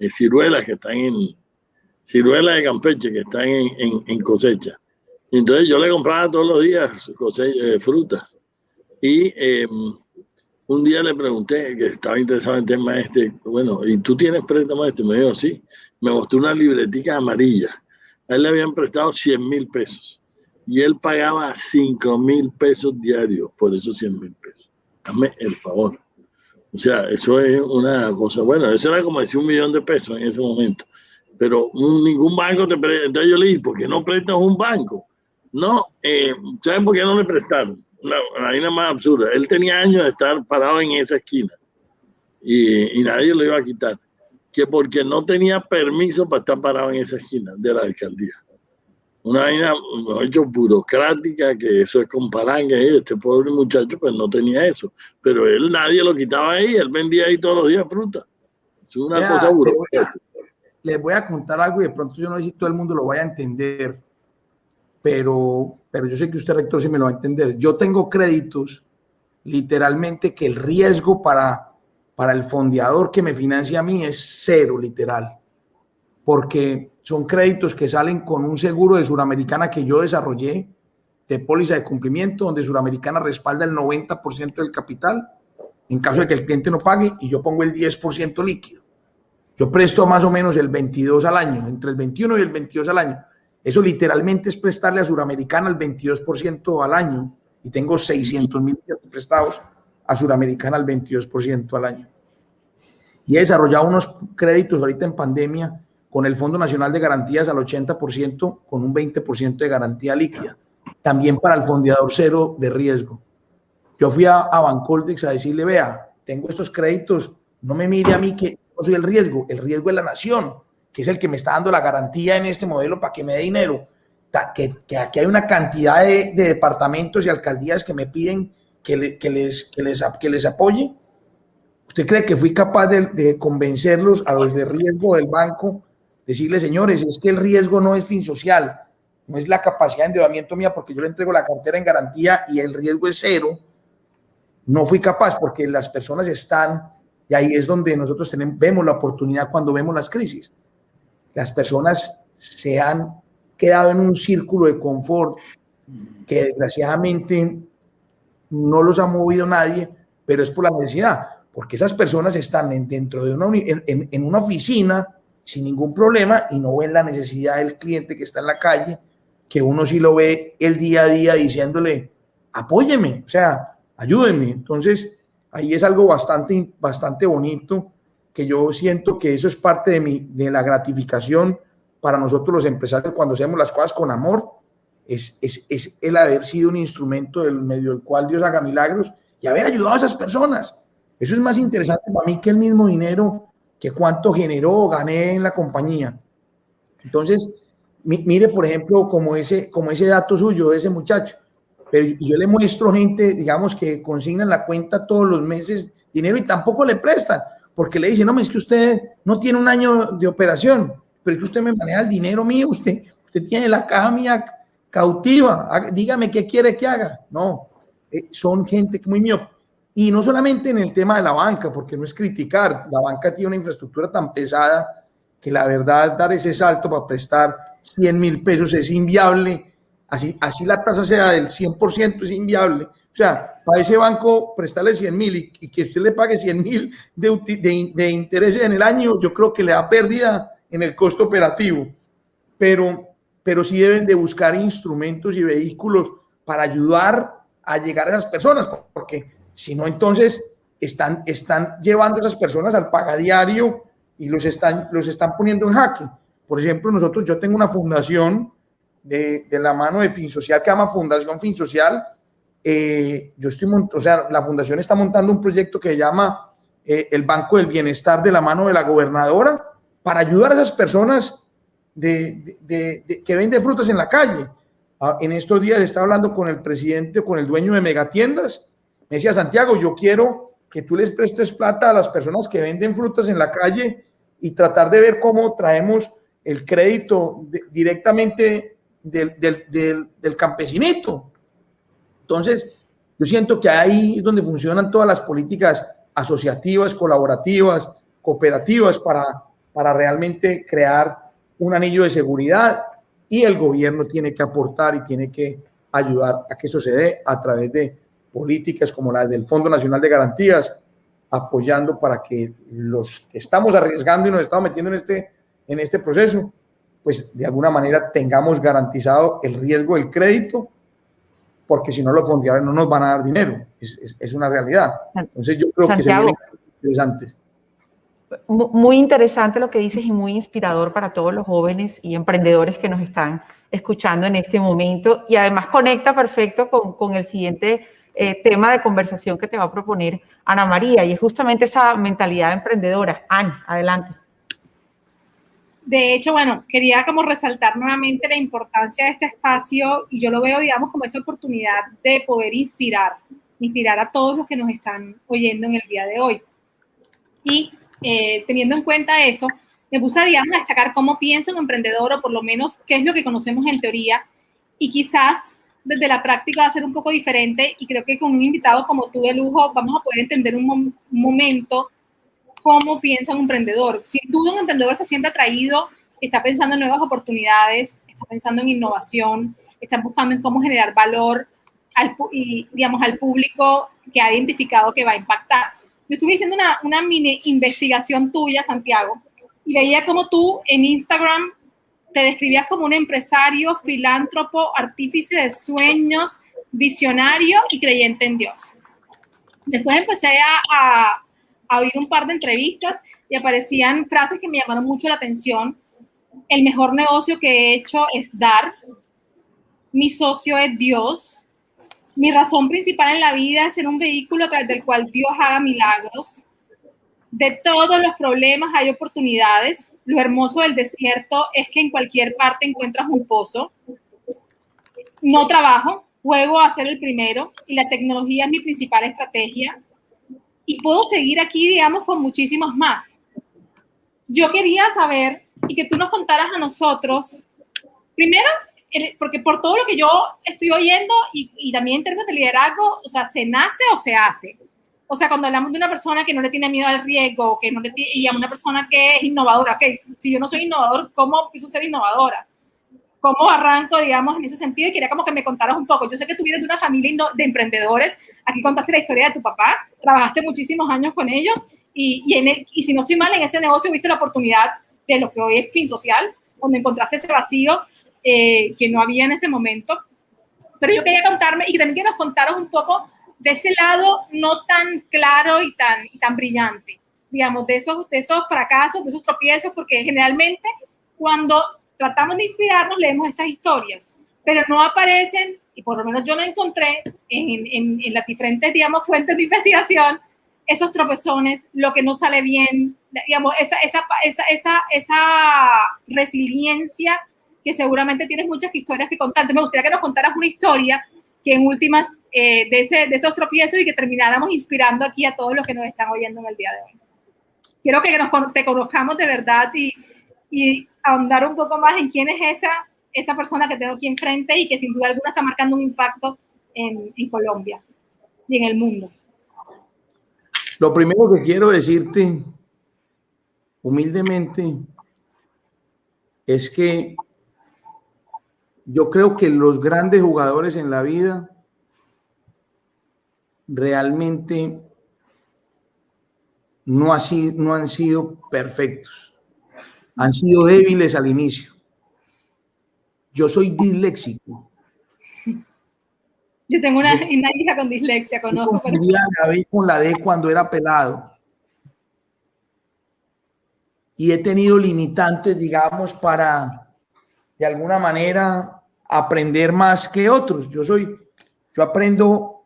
ciruelas que están ciruelas de Campeche que están en cosecha. Entonces yo le compraba todos los días frutas. Y un día le pregunté, que estaba interesado en el tema bueno, ¿y tú tienes préstamo este? Me dijo, sí. Me mostró una libretica amarilla. A él le habían prestado 100,000 pesos. Y él pagaba 5,000 pesos diarios por esos 100,000 pesos. Dame el favor. O sea, eso es una cosa, bueno, eso era como decir 1,000,000 de pesos en ese momento. Pero ningún banco te presta. Entonces yo le dije, ¿por qué no prestas un banco? No, ¿saben por qué no le prestaron? La vaina más absurda. Él tenía años de estar parado en esa esquina y nadie lo iba a quitar. Que porque no tenía permiso para estar parado en esa esquina de la alcaldía. Una vaina, mejor dicho, burocrática, que eso es con palanque. Este pobre muchacho pues no tenía eso. Pero él, nadie lo quitaba ahí. Él vendía ahí todos los días fruta. Es una cosa burocrática. Les voy a contar algo y de pronto yo no sé si todo el mundo lo vaya a entender. Pero yo sé que usted, rector, sí me lo va a entender. Yo tengo créditos, literalmente, que el riesgo para el fondeador que me financia a mí es cero, literal. Porque son créditos que salen con un seguro de Suramericana que yo desarrollé, de póliza de cumplimiento, donde Suramericana respalda el 90% del capital en caso de que el cliente no pague y yo pongo el 10% líquido. Yo presto más o menos el 22 al año, entre el 21 y el 22 al año. Eso literalmente es prestarle a Suramericana el 22% al año y tengo 600,000 prestados a Suramericana al 22% al año. Y he desarrollado unos créditos ahorita en pandemia con el Fondo Nacional de Garantías al 80% con un 20% de garantía líquida. También para el fondeador cero de riesgo. Yo fui a Bancoldex a decirle, vea, tengo estos créditos, no me mire a mí que no soy el riesgo es la nación, que es el que me está dando la garantía en este modelo para que me dé dinero, que aquí hay una cantidad de departamentos y alcaldías que me piden que les apoye. ¿Usted cree que fui capaz de convencerlos a los de riesgo del banco? Decirles, señores, es que el riesgo no es fin social, no es la capacidad de endeudamiento mía porque yo le entrego la cartera en garantía y el riesgo es cero. No fui capaz porque las personas están, y ahí es donde nosotros vemos la oportunidad cuando vemos las crisis. Las personas se han quedado en un círculo de confort que desgraciadamente no los ha movido nadie, pero es por la necesidad, porque esas personas están dentro de en una oficina sin ningún problema y no ven la necesidad del cliente que está en la calle, que uno sí lo ve el día a día diciéndole, apóyeme, o sea, ayúdenme. Entonces, ahí es algo bastante bonito, que yo siento que eso es parte de la gratificación para nosotros los empresarios cuando hacemos las cosas con amor, es el haber sido un instrumento del medio del cual Dios haga milagros y haber ayudado a esas personas. Eso es más interesante para mí que el mismo dinero, que cuánto generó o gané en la compañía. Entonces, mire, por ejemplo, como ese dato suyo de ese muchacho, pero yo le muestro gente, digamos, que consignan la cuenta todos los meses dinero y tampoco le prestan, porque le dicen, no, es que usted no tiene un año de operación, pero es que usted me maneja el dinero mío, usted tiene la caja mía cautiva, dígame qué quiere que haga. No, son gente muy miope. Y no solamente en el tema de la banca, porque no es criticar, la banca tiene una infraestructura tan pesada que la verdad dar ese salto para prestar 100,000 pesos es inviable, así la tasa sea del 100% es inviable. O sea, para ese banco prestarle 100,000 y que usted le pague 100,000 de intereses en el año, yo creo que le da pérdida en el costo operativo. Pero sí deben de buscar instrumentos y vehículos para ayudar a llegar a esas personas, porque si no, entonces están llevando a esas personas al pagadiario y los están poniendo en jaque. Por ejemplo, yo tengo una fundación de la mano de FinSocial que se llama Fundación FinSocial. La fundación está montando un proyecto que se llama el Banco del Bienestar de la mano de la gobernadora para ayudar a esas personas que vende frutas en la calle. En estos días estaba hablando con el presidente, con el dueño de megatiendas. Me decía, Santiago, yo quiero que tú les prestes plata a las personas que venden frutas en la calle y tratar de ver cómo traemos el crédito directamente del campesinito. Entonces, yo siento que ahí es donde funcionan todas las políticas asociativas, colaborativas, cooperativas para realmente crear un anillo de seguridad, y el gobierno tiene que aportar y tiene que ayudar a que eso se dé a través de políticas como la del Fondo Nacional de Garantías, apoyando para que los que estamos arriesgando y nos estamos metiendo en este proceso, pues de alguna manera tengamos garantizado el riesgo del crédito, porque si no los fondeadores no nos van a dar dinero, es una realidad. Entonces yo creo que se vienen interesantes. Muy interesante lo que dices y muy inspirador para todos los jóvenes y emprendedores que nos están escuchando en este momento, y además conecta perfecto con el siguiente tema de conversación que te va a proponer Ana María, y es justamente esa mentalidad emprendedora. Ana, adelante. De hecho, bueno, quería como resaltar nuevamente la importancia de este espacio, y yo lo veo, digamos, como esa oportunidad de poder inspirar a todos los que nos están oyendo en el día de hoy. Y teniendo en cuenta eso, me puse, digamos, a destacar cómo piensa un emprendedor, o por lo menos qué es lo que conocemos en teoría, y quizás desde la práctica va a ser un poco diferente, y creo que con un invitado como tú de lujo vamos a poder entender un momento cómo piensa un emprendedor. Sin duda un emprendedor está siempre atraído, está pensando en nuevas oportunidades, está pensando en innovación, está buscando en cómo generar valor al público que ha identificado que va a impactar. Yo estuve haciendo una mini investigación tuya, Santiago, y veía como tú en Instagram te describías como un empresario, filántropo, artífice de sueños, visionario y creyente en Dios. Después empecé a oír un par de entrevistas y aparecían frases que me llamaron mucho la atención. El mejor negocio que he hecho es dar. Mi socio es Dios. Mi razón principal en la vida es ser un vehículo a través del cual Dios haga milagros. De todos los problemas hay oportunidades. Lo hermoso del desierto es que en cualquier parte encuentras un pozo. No trabajo, juego a ser el primero, y la tecnología es mi principal estrategia. Y puedo seguir aquí, digamos, con muchísimos más. Yo quería saber y que tú nos contaras a nosotros, primero, porque por todo lo que yo estoy oyendo y también en términos de liderazgo, o sea, ¿se nace o se hace? O sea, cuando hablamos de una persona que no le tiene miedo al riesgo, y a una persona que es innovadora, que si yo no soy innovador, ¿cómo empiezo a ser innovadora? ¿Cómo arranco, digamos, en ese sentido? Y quería como que me contaras un poco. Yo sé que tú vienes de una familia de emprendedores. Aquí contaste la historia de tu papá. Trabajaste muchísimos años con ellos. Y si no estoy mal, en ese negocio viste la oportunidad de lo que hoy es Fin Social, donde encontraste ese vacío que no había en ese momento. Pero yo quería contarme, y también que nos contaras un poco de ese lado no tan claro y tan brillante, digamos, de esos fracasos, de esos tropiezos, porque generalmente cuando tratamos de inspirarnos, leemos estas historias, pero no aparecen, y por lo menos yo no encontré en las diferentes, digamos, fuentes de investigación, esos tropezones, lo que no sale bien, digamos, esa resiliencia, que seguramente tienes muchas historias que contar. Me gustaría que nos contaras una historia que en últimas de esos tropiezos, y que termináramos inspirando aquí a todos los que nos están oyendo en el día de hoy. Quiero que te conozcamos de verdad y ahondar un poco más en quién es esa persona que tengo aquí enfrente, y que sin duda alguna está marcando un impacto en Colombia y en el mundo. Lo primero que quiero decirte humildemente es que yo creo que los grandes jugadores en la vida realmente no han sido perfectos, han sido débiles al inicio. Yo soy disléxico. Yo tengo una hija con dislexia, conozco. La B con la D cuando era pelado. Y he tenido limitantes, digamos, para de alguna manera aprender más que otros. Yo aprendo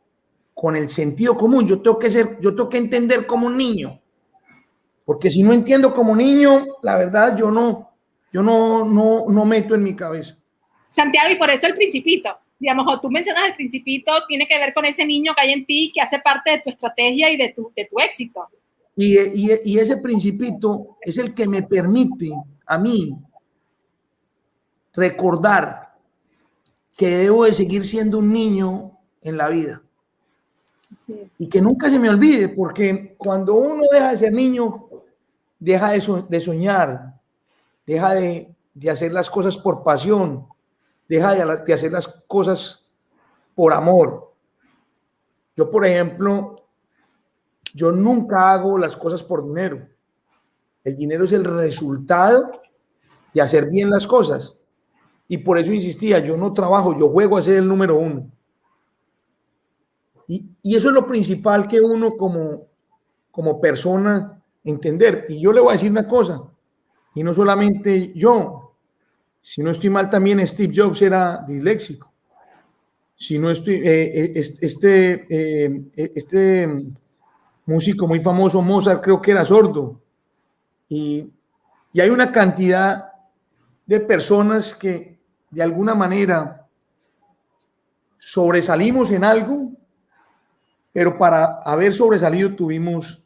con el sentido común. Yo tengo que entender como un niño. Porque si no entiendo como niño, la verdad, yo no yo no meto en mi cabeza. Santiago, y por eso el Principito, digamos, o tú mencionas el Principito, tiene que ver con ese niño que hay en ti que hace parte de tu estrategia y de tu éxito. Y ese Principito es el que me permite a mí recordar que debo de seguir siendo un niño en la vida. Y que nunca se me olvide, porque cuando uno deja de ser niño, deja de soñar, deja de hacer las cosas por pasión, deja de hacer las cosas por amor. Yo, por ejemplo, yo nunca hago las cosas por dinero. El dinero es el resultado de hacer bien las cosas. Y por eso insistía, yo no trabajo, yo juego a ser el número uno. Y eso es lo principal que uno como persona entender. Y yo le voy a decir una cosa, y no solamente yo, si no estoy mal también Steve Jobs era disléxico. Si no estoy, este músico muy famoso, Mozart, creo que era sordo. Y hay una cantidad de personas que de alguna manera sobresalimos en algo, pero para haber sobresalido tuvimos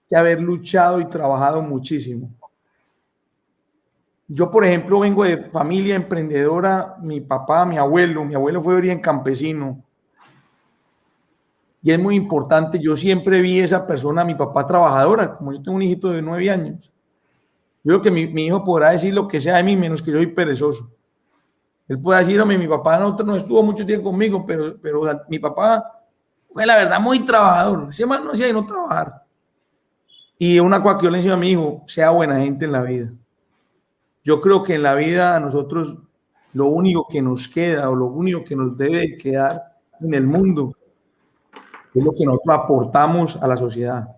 que haber luchado y trabajado muchísimo. Yo, por ejemplo, vengo de familia emprendedora, mi papá, mi abuelo fue de origen campesino. Y es muy importante, yo siempre vi esa persona, mi papá trabajadora, como yo tengo un hijito de 9 años. Yo creo que mi hijo podrá decir lo que sea de mí, menos que yo soy perezoso. Él puede decir, hombre, mi papá no estuvo mucho tiempo conmigo, pero mi papá fue, la verdad, muy trabajador. Ese man no hacía no trabajar. Y una cosa que yo le enseño a mi hijo, sea buena gente en la vida. Yo creo que en la vida a nosotros lo único que nos queda o lo único que nos debe quedar en el mundo es lo que nosotros aportamos a la sociedad.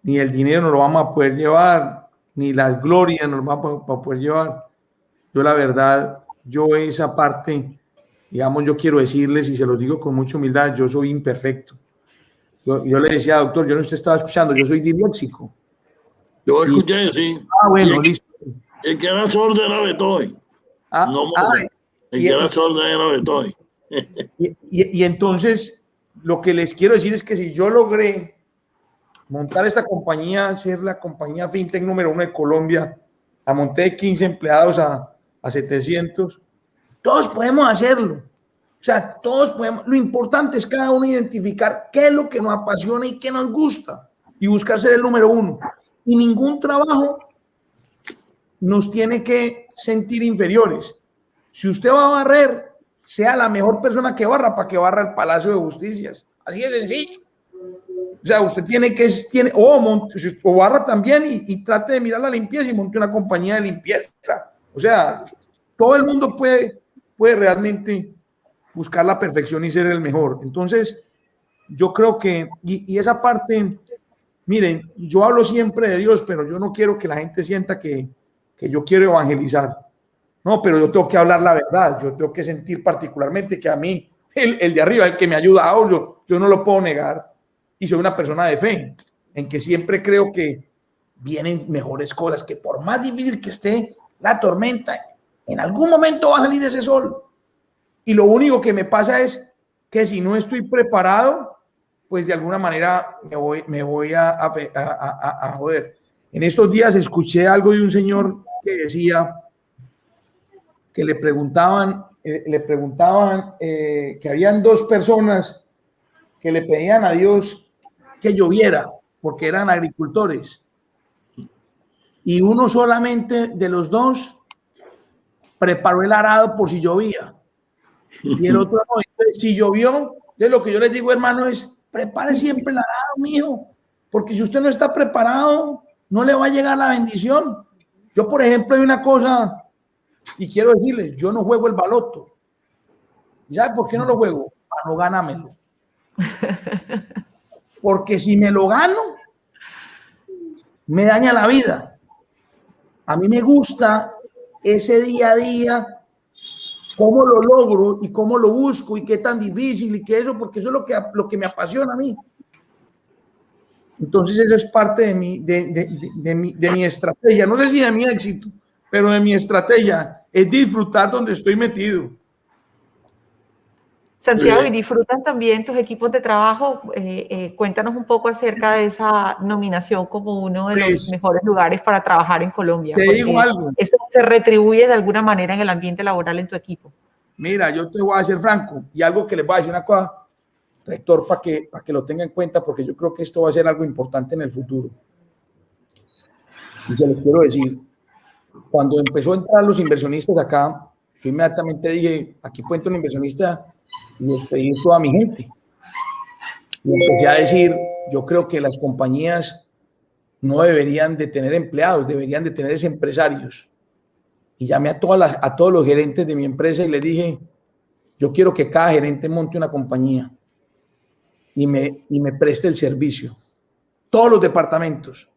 Ni el dinero nos lo vamos a poder llevar, ni las glorias nos vamos a poder llevar. Yo la verdad, yo esa parte, digamos, yo quiero decirles y se los digo con mucha humildad, yo soy imperfecto. Yo le decía, doctor, yo no usted estaba escuchando, yo soy disléxico. Yo escuché, sí. Bueno, listo. El que era sordo era Betoy. El que era sordo era Betoy. Y entonces, lo que les quiero decir es que si yo logré montar esta compañía, ser la compañía fintech número 1 de Colombia, la monté de 15 empleados a 700, todos podemos hacerlo. O sea, todos podemos. Lo importante es cada uno identificar qué es lo que nos apasiona y qué nos gusta y buscar ser el número 1. Y ningún trabajo nos tiene que sentir inferiores. Si usted va a barrer, sea la mejor persona que barra para que barra el Palacio de Justicias. Así de sencillo. O sea, usted o barra también y trate de mirar la limpieza y monte una compañía de limpieza. O sea, todo el mundo puede realmente buscar la perfección y ser el mejor. Entonces, yo creo que, y esa parte, miren, yo hablo siempre de Dios, pero yo no quiero que la gente sienta que yo quiero evangelizar. No, pero yo tengo que hablar la verdad. Yo tengo que sentir particularmente que a mí, el de arriba, el que me ha ayudado, yo no lo puedo negar. Y soy una persona de fe, en que siempre creo que vienen mejores cosas, que por más difícil que esté la tormenta, en algún momento va a salir ese sol. Y lo único que me pasa es que si no estoy preparado, pues de alguna manera me voy a joder. En estos días escuché algo de un señor que decía que le preguntaban que habían 2 personas que le pedían a Dios que lloviera porque eran agricultores, y uno solamente de los 2 preparó el arado por si llovía y el otro no. Entonces, si llovió, de lo que yo les digo, hermano, es prepare siempre el arado, mijo, porque si usted no está preparado no le va a llegar la bendición. Yo, por ejemplo, hay una cosa y quiero decirles, yo no juego el baloto. ¿Sabe por qué no lo juego? Para no ganármelo. Porque si me lo gano, me daña la vida. A mí me gusta ese día a día, cómo lo logro y cómo lo busco y qué tan difícil y qué eso, porque eso es lo que me apasiona a mí. Entonces eso es parte de mi estrategia. No sé si de mi éxito, pero de mi estrategia es disfrutar donde estoy metido. Santiago, ¿y disfrutan también tus equipos de trabajo? Cuéntanos un poco acerca de esa nominación como uno de los mejores lugares para trabajar en Colombia. Te digo algo. ¿Eso se retribuye de alguna manera en el ambiente laboral en tu equipo? Mira, yo te voy a ser franco y algo que les voy a decir una cosa, rector, para que lo tenga en cuenta, porque yo creo que esto va a ser algo importante en el futuro. Y se los quiero decir, cuando empezó a entrar los inversionistas acá, yo inmediatamente dije, aquí puede entrar un inversionista y despedir toda mi gente. Y empecé a decir, yo creo que las compañías no deberían de tener empleados, deberían de tener empresarios. Y llamé a todos los gerentes de mi empresa y les dije, yo quiero que cada gerente monte una compañía y me preste el servicio. Todos los departamentos,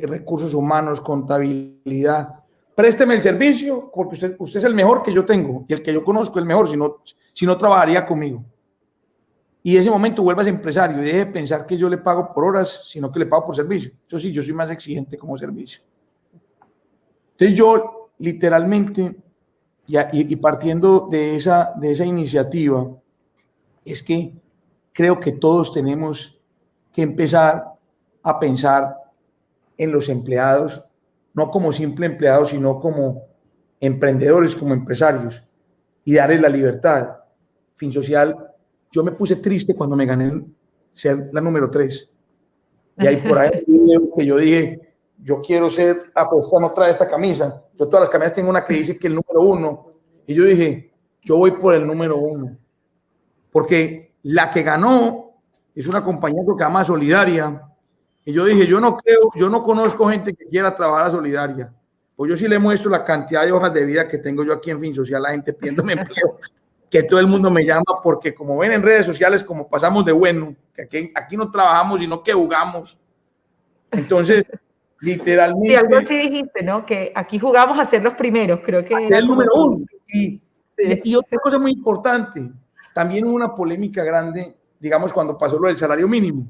recursos humanos, contabilidad, présteme el servicio porque usted es el mejor que yo tengo y el que yo conozco el mejor, si no trabajaría conmigo. Y en ese momento vuelvas empresario y deje de pensar que yo le pago por horas, sino que le pago por servicio. Eso sí, yo soy más exigente como servicio. Entonces yo literalmente, y partiendo de esa iniciativa, es que creo que todos tenemos que empezar a pensar en los empleados, no como simple empleados, sino como emprendedores, como empresarios, y darles la libertad. Finsocial, yo me puse triste cuando me gané ser la número 3. Y ahí por ahí que yo dije, yo quiero ser, pues esta no trae esta camisa. Yo todas las camisas tengo una que dice que el número 1. Y yo dije, yo voy por el número 1. Porque la que ganó es una compañía que se llama Solidaria. Y yo dije, yo no conozco gente que quiera trabajar a Solidaria. Pues yo sí le muestro la cantidad de hojas de vida que tengo yo aquí en Finsocial, la gente pidiéndome empleo, que todo el mundo me llama, porque como ven en redes sociales, como pasamos de bueno, que aquí no trabajamos, sino que jugamos. Entonces, literalmente... Sí, algo así dijiste, ¿no? Que aquí jugamos a ser los primeros, creo que... Es el número 1. Y otra cosa muy importante, también hubo una polémica grande, digamos, cuando pasó lo del salario mínimo.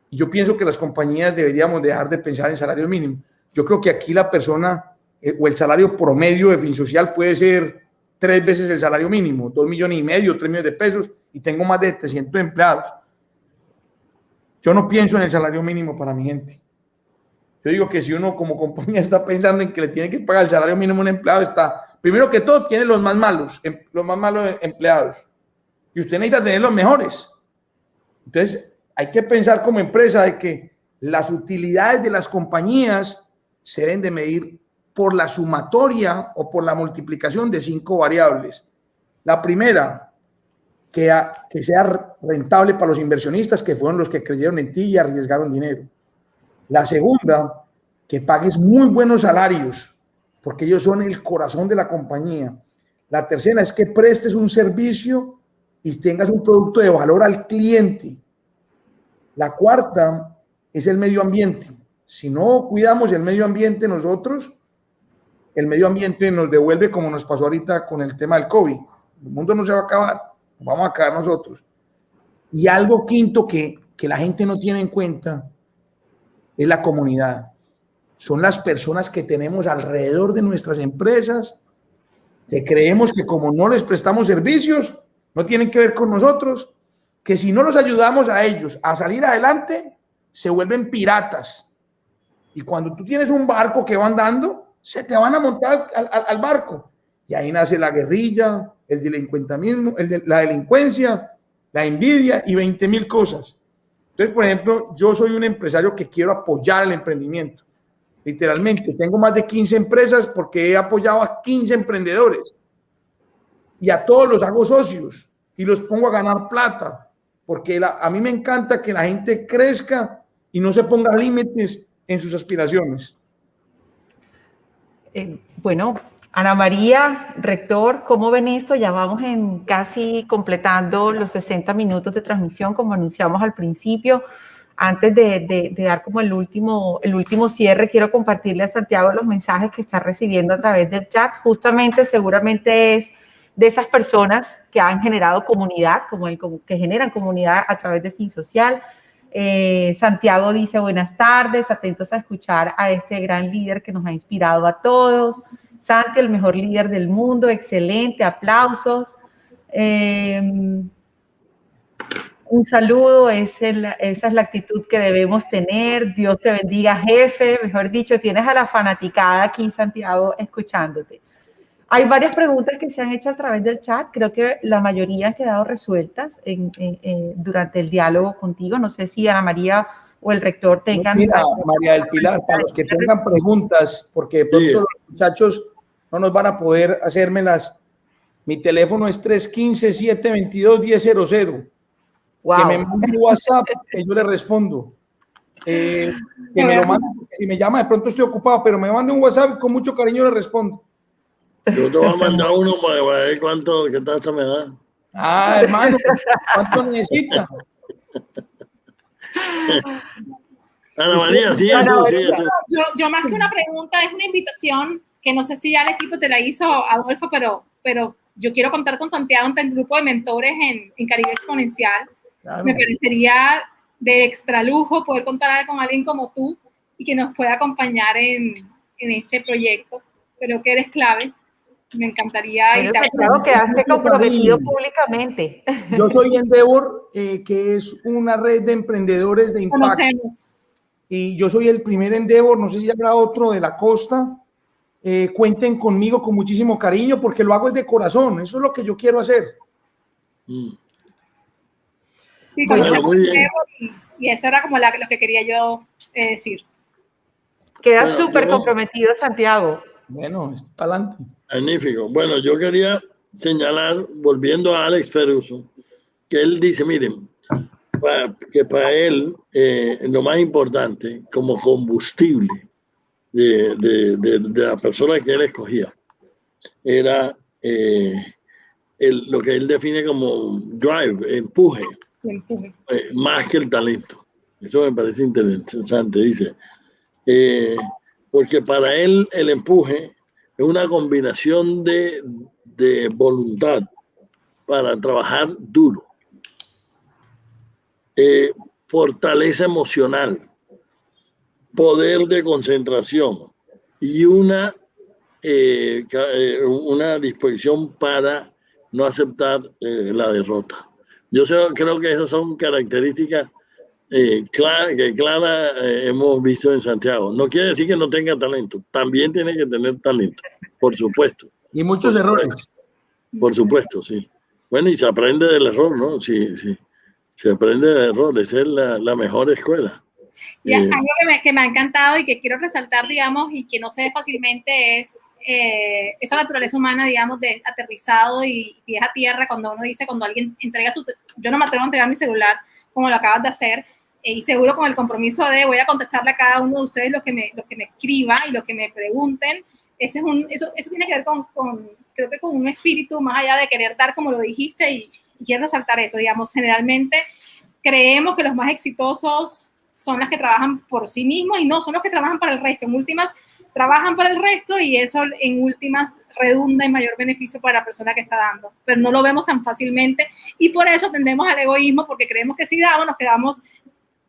Y yo pienso que las compañías deberíamos dejar de pensar en salario mínimo. Yo creo que aquí la persona o el salario promedio de Finsocial puede ser 3 veces el salario mínimo, 2,5 millones, 3 millones de pesos, y tengo más de 700 empleados. Yo no pienso en el salario mínimo para mi gente. Yo digo que si uno como compañía está pensando en que le tiene que pagar el salario mínimo a un empleado, está, primero que todo, tiene los más malos empleados. Y usted necesita tener los mejores. Entonces, hay que pensar como empresa de que las utilidades de las compañías se deben de medir por la sumatoria o por la multiplicación de 5 variables. La primera, que sea rentable para los inversionistas, que fueron los que creyeron en ti y arriesgaron dinero. La segunda, que pagues muy buenos salarios, porque ellos son el corazón de la compañía. La tercera es que prestes un servicio y tengas un producto de valor al cliente. La cuarta es el medio ambiente. Si no cuidamos el medio ambiente nosotros, el medio ambiente nos devuelve como nos pasó ahorita con el tema del COVID. El mundo no se va a acabar, vamos a acabar nosotros. Y algo quinto que la gente no tiene en cuenta es la comunidad. Son las personas que tenemos alrededor de nuestras empresas, que creemos que como no les prestamos servicios, no tienen que ver con nosotros, que si no los ayudamos a ellos a salir adelante, se vuelven piratas. Y cuando tú tienes un barco que va andando, se te van a montar al barco. Y ahí nace la guerrilla, el delincuentismo, la delincuencia, la envidia y 20,000 cosas. Entonces, por ejemplo, yo soy un empresario que quiero apoyar el emprendimiento. Literalmente, tengo más de 15 empresas porque he apoyado a 15 emprendedores. Y a todos los hago socios y los pongo a ganar plata. Porque a mí me encanta que la gente crezca y no se ponga límites en sus aspiraciones. Bueno, Ana María, rector, ¿cómo ven esto? Ya vamos en casi completando los 60 minutos de transmisión, como anunciamos al principio. Antes de dar como el último cierre, quiero compartirle a Santiago los mensajes que está recibiendo a través del chat. Justamente, seguramente es de esas personas que han generado comunidad, que generan comunidad a través de Finsocial. Santiago dice buenas tardes, atentos a escuchar a este gran líder que nos ha inspirado a todos. Santi, el mejor líder del mundo, excelente, aplausos. Un saludo, esa es la actitud que debemos tener. Dios te bendiga, jefe. Mejor dicho, tienes a la fanaticada aquí, Santiago, escuchándote. Hay varias preguntas que se han hecho a través del chat. Creo que la mayoría han quedado resueltas durante el diálogo contigo. No sé si Ana María o el rector tengan... Mira, María del Pilar, para los que tengan preguntas, porque de pronto los muchachos no nos van a poder hacérmelas. Mi teléfono es 315-722-1000. Wow. Que me mande un WhatsApp, que yo le respondo. Que me lo mande, si me llama, de pronto estoy ocupado, pero me mande un WhatsApp, con mucho cariño le respondo. Yo te voy a mandar uno para ver qué tacha me da. Ah, hermano, ¿cuánto necesita? Ana María, sí, yo más que una pregunta, es una invitación que no sé si ya el equipo te la hizo, Adolfo, pero yo quiero contar con Santiago ante el grupo de mentores en Caribe Exponencial. Claro. Me parecería de extra lujo poder contar con alguien como tú y que nos pueda acompañar en este proyecto. Creo que eres clave. Me encantaría. Bueno, Santiago, quedaste comprometido públicamente. Yo soy Endeavor, que es una red de emprendedores de impacto. Conocemos. Y yo soy el primer Endeavor, no sé si habrá otro de la costa. Cuenten conmigo con muchísimo cariño porque lo hago desde corazón, eso es lo que yo quiero hacer. Sí, bueno, muy bien. Y eso era como lo que quería yo decir. Quedas súper comprometido, Santiago. Bueno, está para adelante. Magnífico. Bueno, yo quería señalar, volviendo a Alex Ferguson, que él dice, miren, que para él lo más importante como combustible de la persona que él escogía era lo que él define como drive, empuje. Más que el talento. Eso me parece interesante, dice. Porque para él el empuje es una combinación de voluntad para trabajar duro, fortaleza emocional, poder de concentración y una disposición para no aceptar la derrota. Yo creo que esas son características que Clara hemos visto en Santiago. No quiere decir que no tenga talento, también tiene que tener talento, por supuesto. Y muchos errores. Por supuesto, sí. Bueno, y se aprende del error, ¿no? Sí. Se aprende del error, esa es la mejor escuela. Y algo que me ha encantado y que quiero resaltar, digamos, y que no se ve fácilmente es esa naturaleza humana, digamos, de aterrizado y pies a tierra, cuando alguien entrega yo no me atrevo a entregar mi celular como lo acabas de hacer, y seguro con el compromiso de voy a contestarle a cada uno de ustedes lo que me escriba y lo que me pregunten. Eso tiene que ver creo que con un espíritu más allá de querer dar, como lo dijiste, y quiero resaltar eso, digamos, generalmente creemos que los más exitosos son los que trabajan por sí mismos y no son los que trabajan para el resto. En últimas, trabajan para el resto y eso en últimas redunda en mayor beneficio para la persona que está dando. Pero no lo vemos tan fácilmente y por eso tendemos al egoísmo, porque creemos que si damos, nos quedamos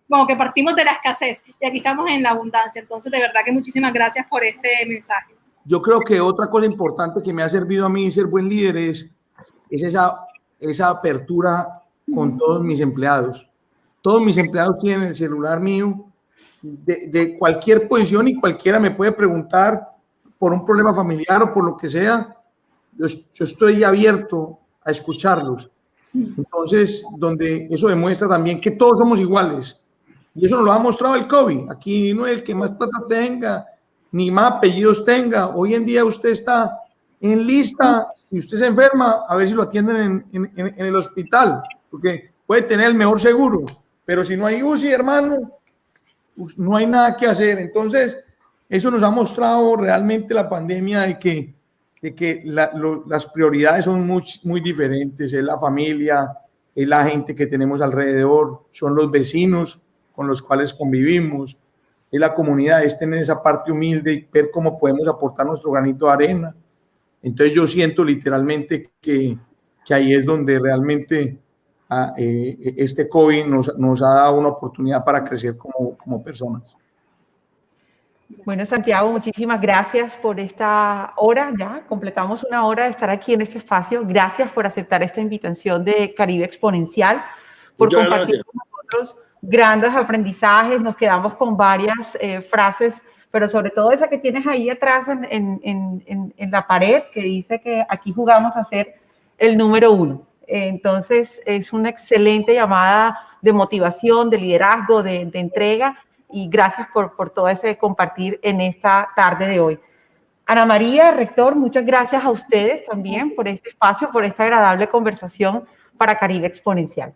como que partimos de la escasez y aquí estamos en la abundancia. Entonces, de verdad que muchísimas gracias por ese mensaje. Yo creo que otra cosa importante que me ha servido a mí ser buen líder es esa apertura con todos mis empleados. Todos mis empleados tienen el celular mío de cualquier posición y cualquiera me puede preguntar por un problema familiar o por lo que sea. Yo estoy abierto a escucharlos. Entonces, donde eso demuestra también que todos somos iguales. Y eso nos lo ha mostrado el COVID. Aquí no es el que más plata tenga, ni más apellidos tenga. Hoy en día usted está en lista, si usted se enferma, a ver si lo atienden en el hospital, porque puede tener el mejor seguro, pero si no hay UCI, hermano, no hay nada que hacer. Entonces, eso nos ha mostrado realmente la pandemia de que las prioridades son muy diferentes. Es la familia, es la gente que tenemos alrededor, son los vecinos con los cuales convivimos, es la comunidad, es tener esa parte humilde y ver cómo podemos aportar nuestro granito de arena. Entonces yo siento literalmente que ahí es donde realmente este COVID nos ha dado una oportunidad para crecer como personas. Bueno, Santiago, muchísimas gracias por esta hora. Ya completamos una hora de estar aquí en este espacio. Gracias por aceptar esta invitación de Caribe Exponencial, por Muchas compartir gracias. con nosotros grandes aprendizajes. Nos quedamos con varias frases, pero sobre todo esa que tienes ahí atrás en la pared, que dice que aquí jugamos a ser el número 1. Entonces, es una excelente llamada de motivación, de liderazgo, de entrega. Y gracias por todo ese compartir en esta tarde de hoy. Ana María, rector, muchas gracias a ustedes también por este espacio, por esta agradable conversación para Caribe Exponencial.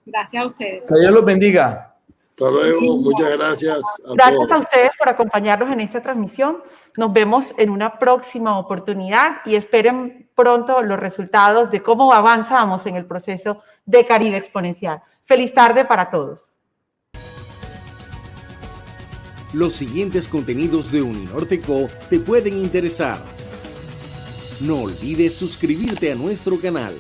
Gracias a ustedes. Que Dios los bendiga. Hasta luego, muchas gracias a Gracias todos. a ustedes por acompañarnos en esta transmisión. Nos vemos en una próxima oportunidad y esperen pronto los resultados de cómo avanzamos en el proceso de Caribe Exponencial. Feliz tarde para todos. Los siguientes contenidos de Uninorteco te pueden interesar. No olvides suscribirte a nuestro canal.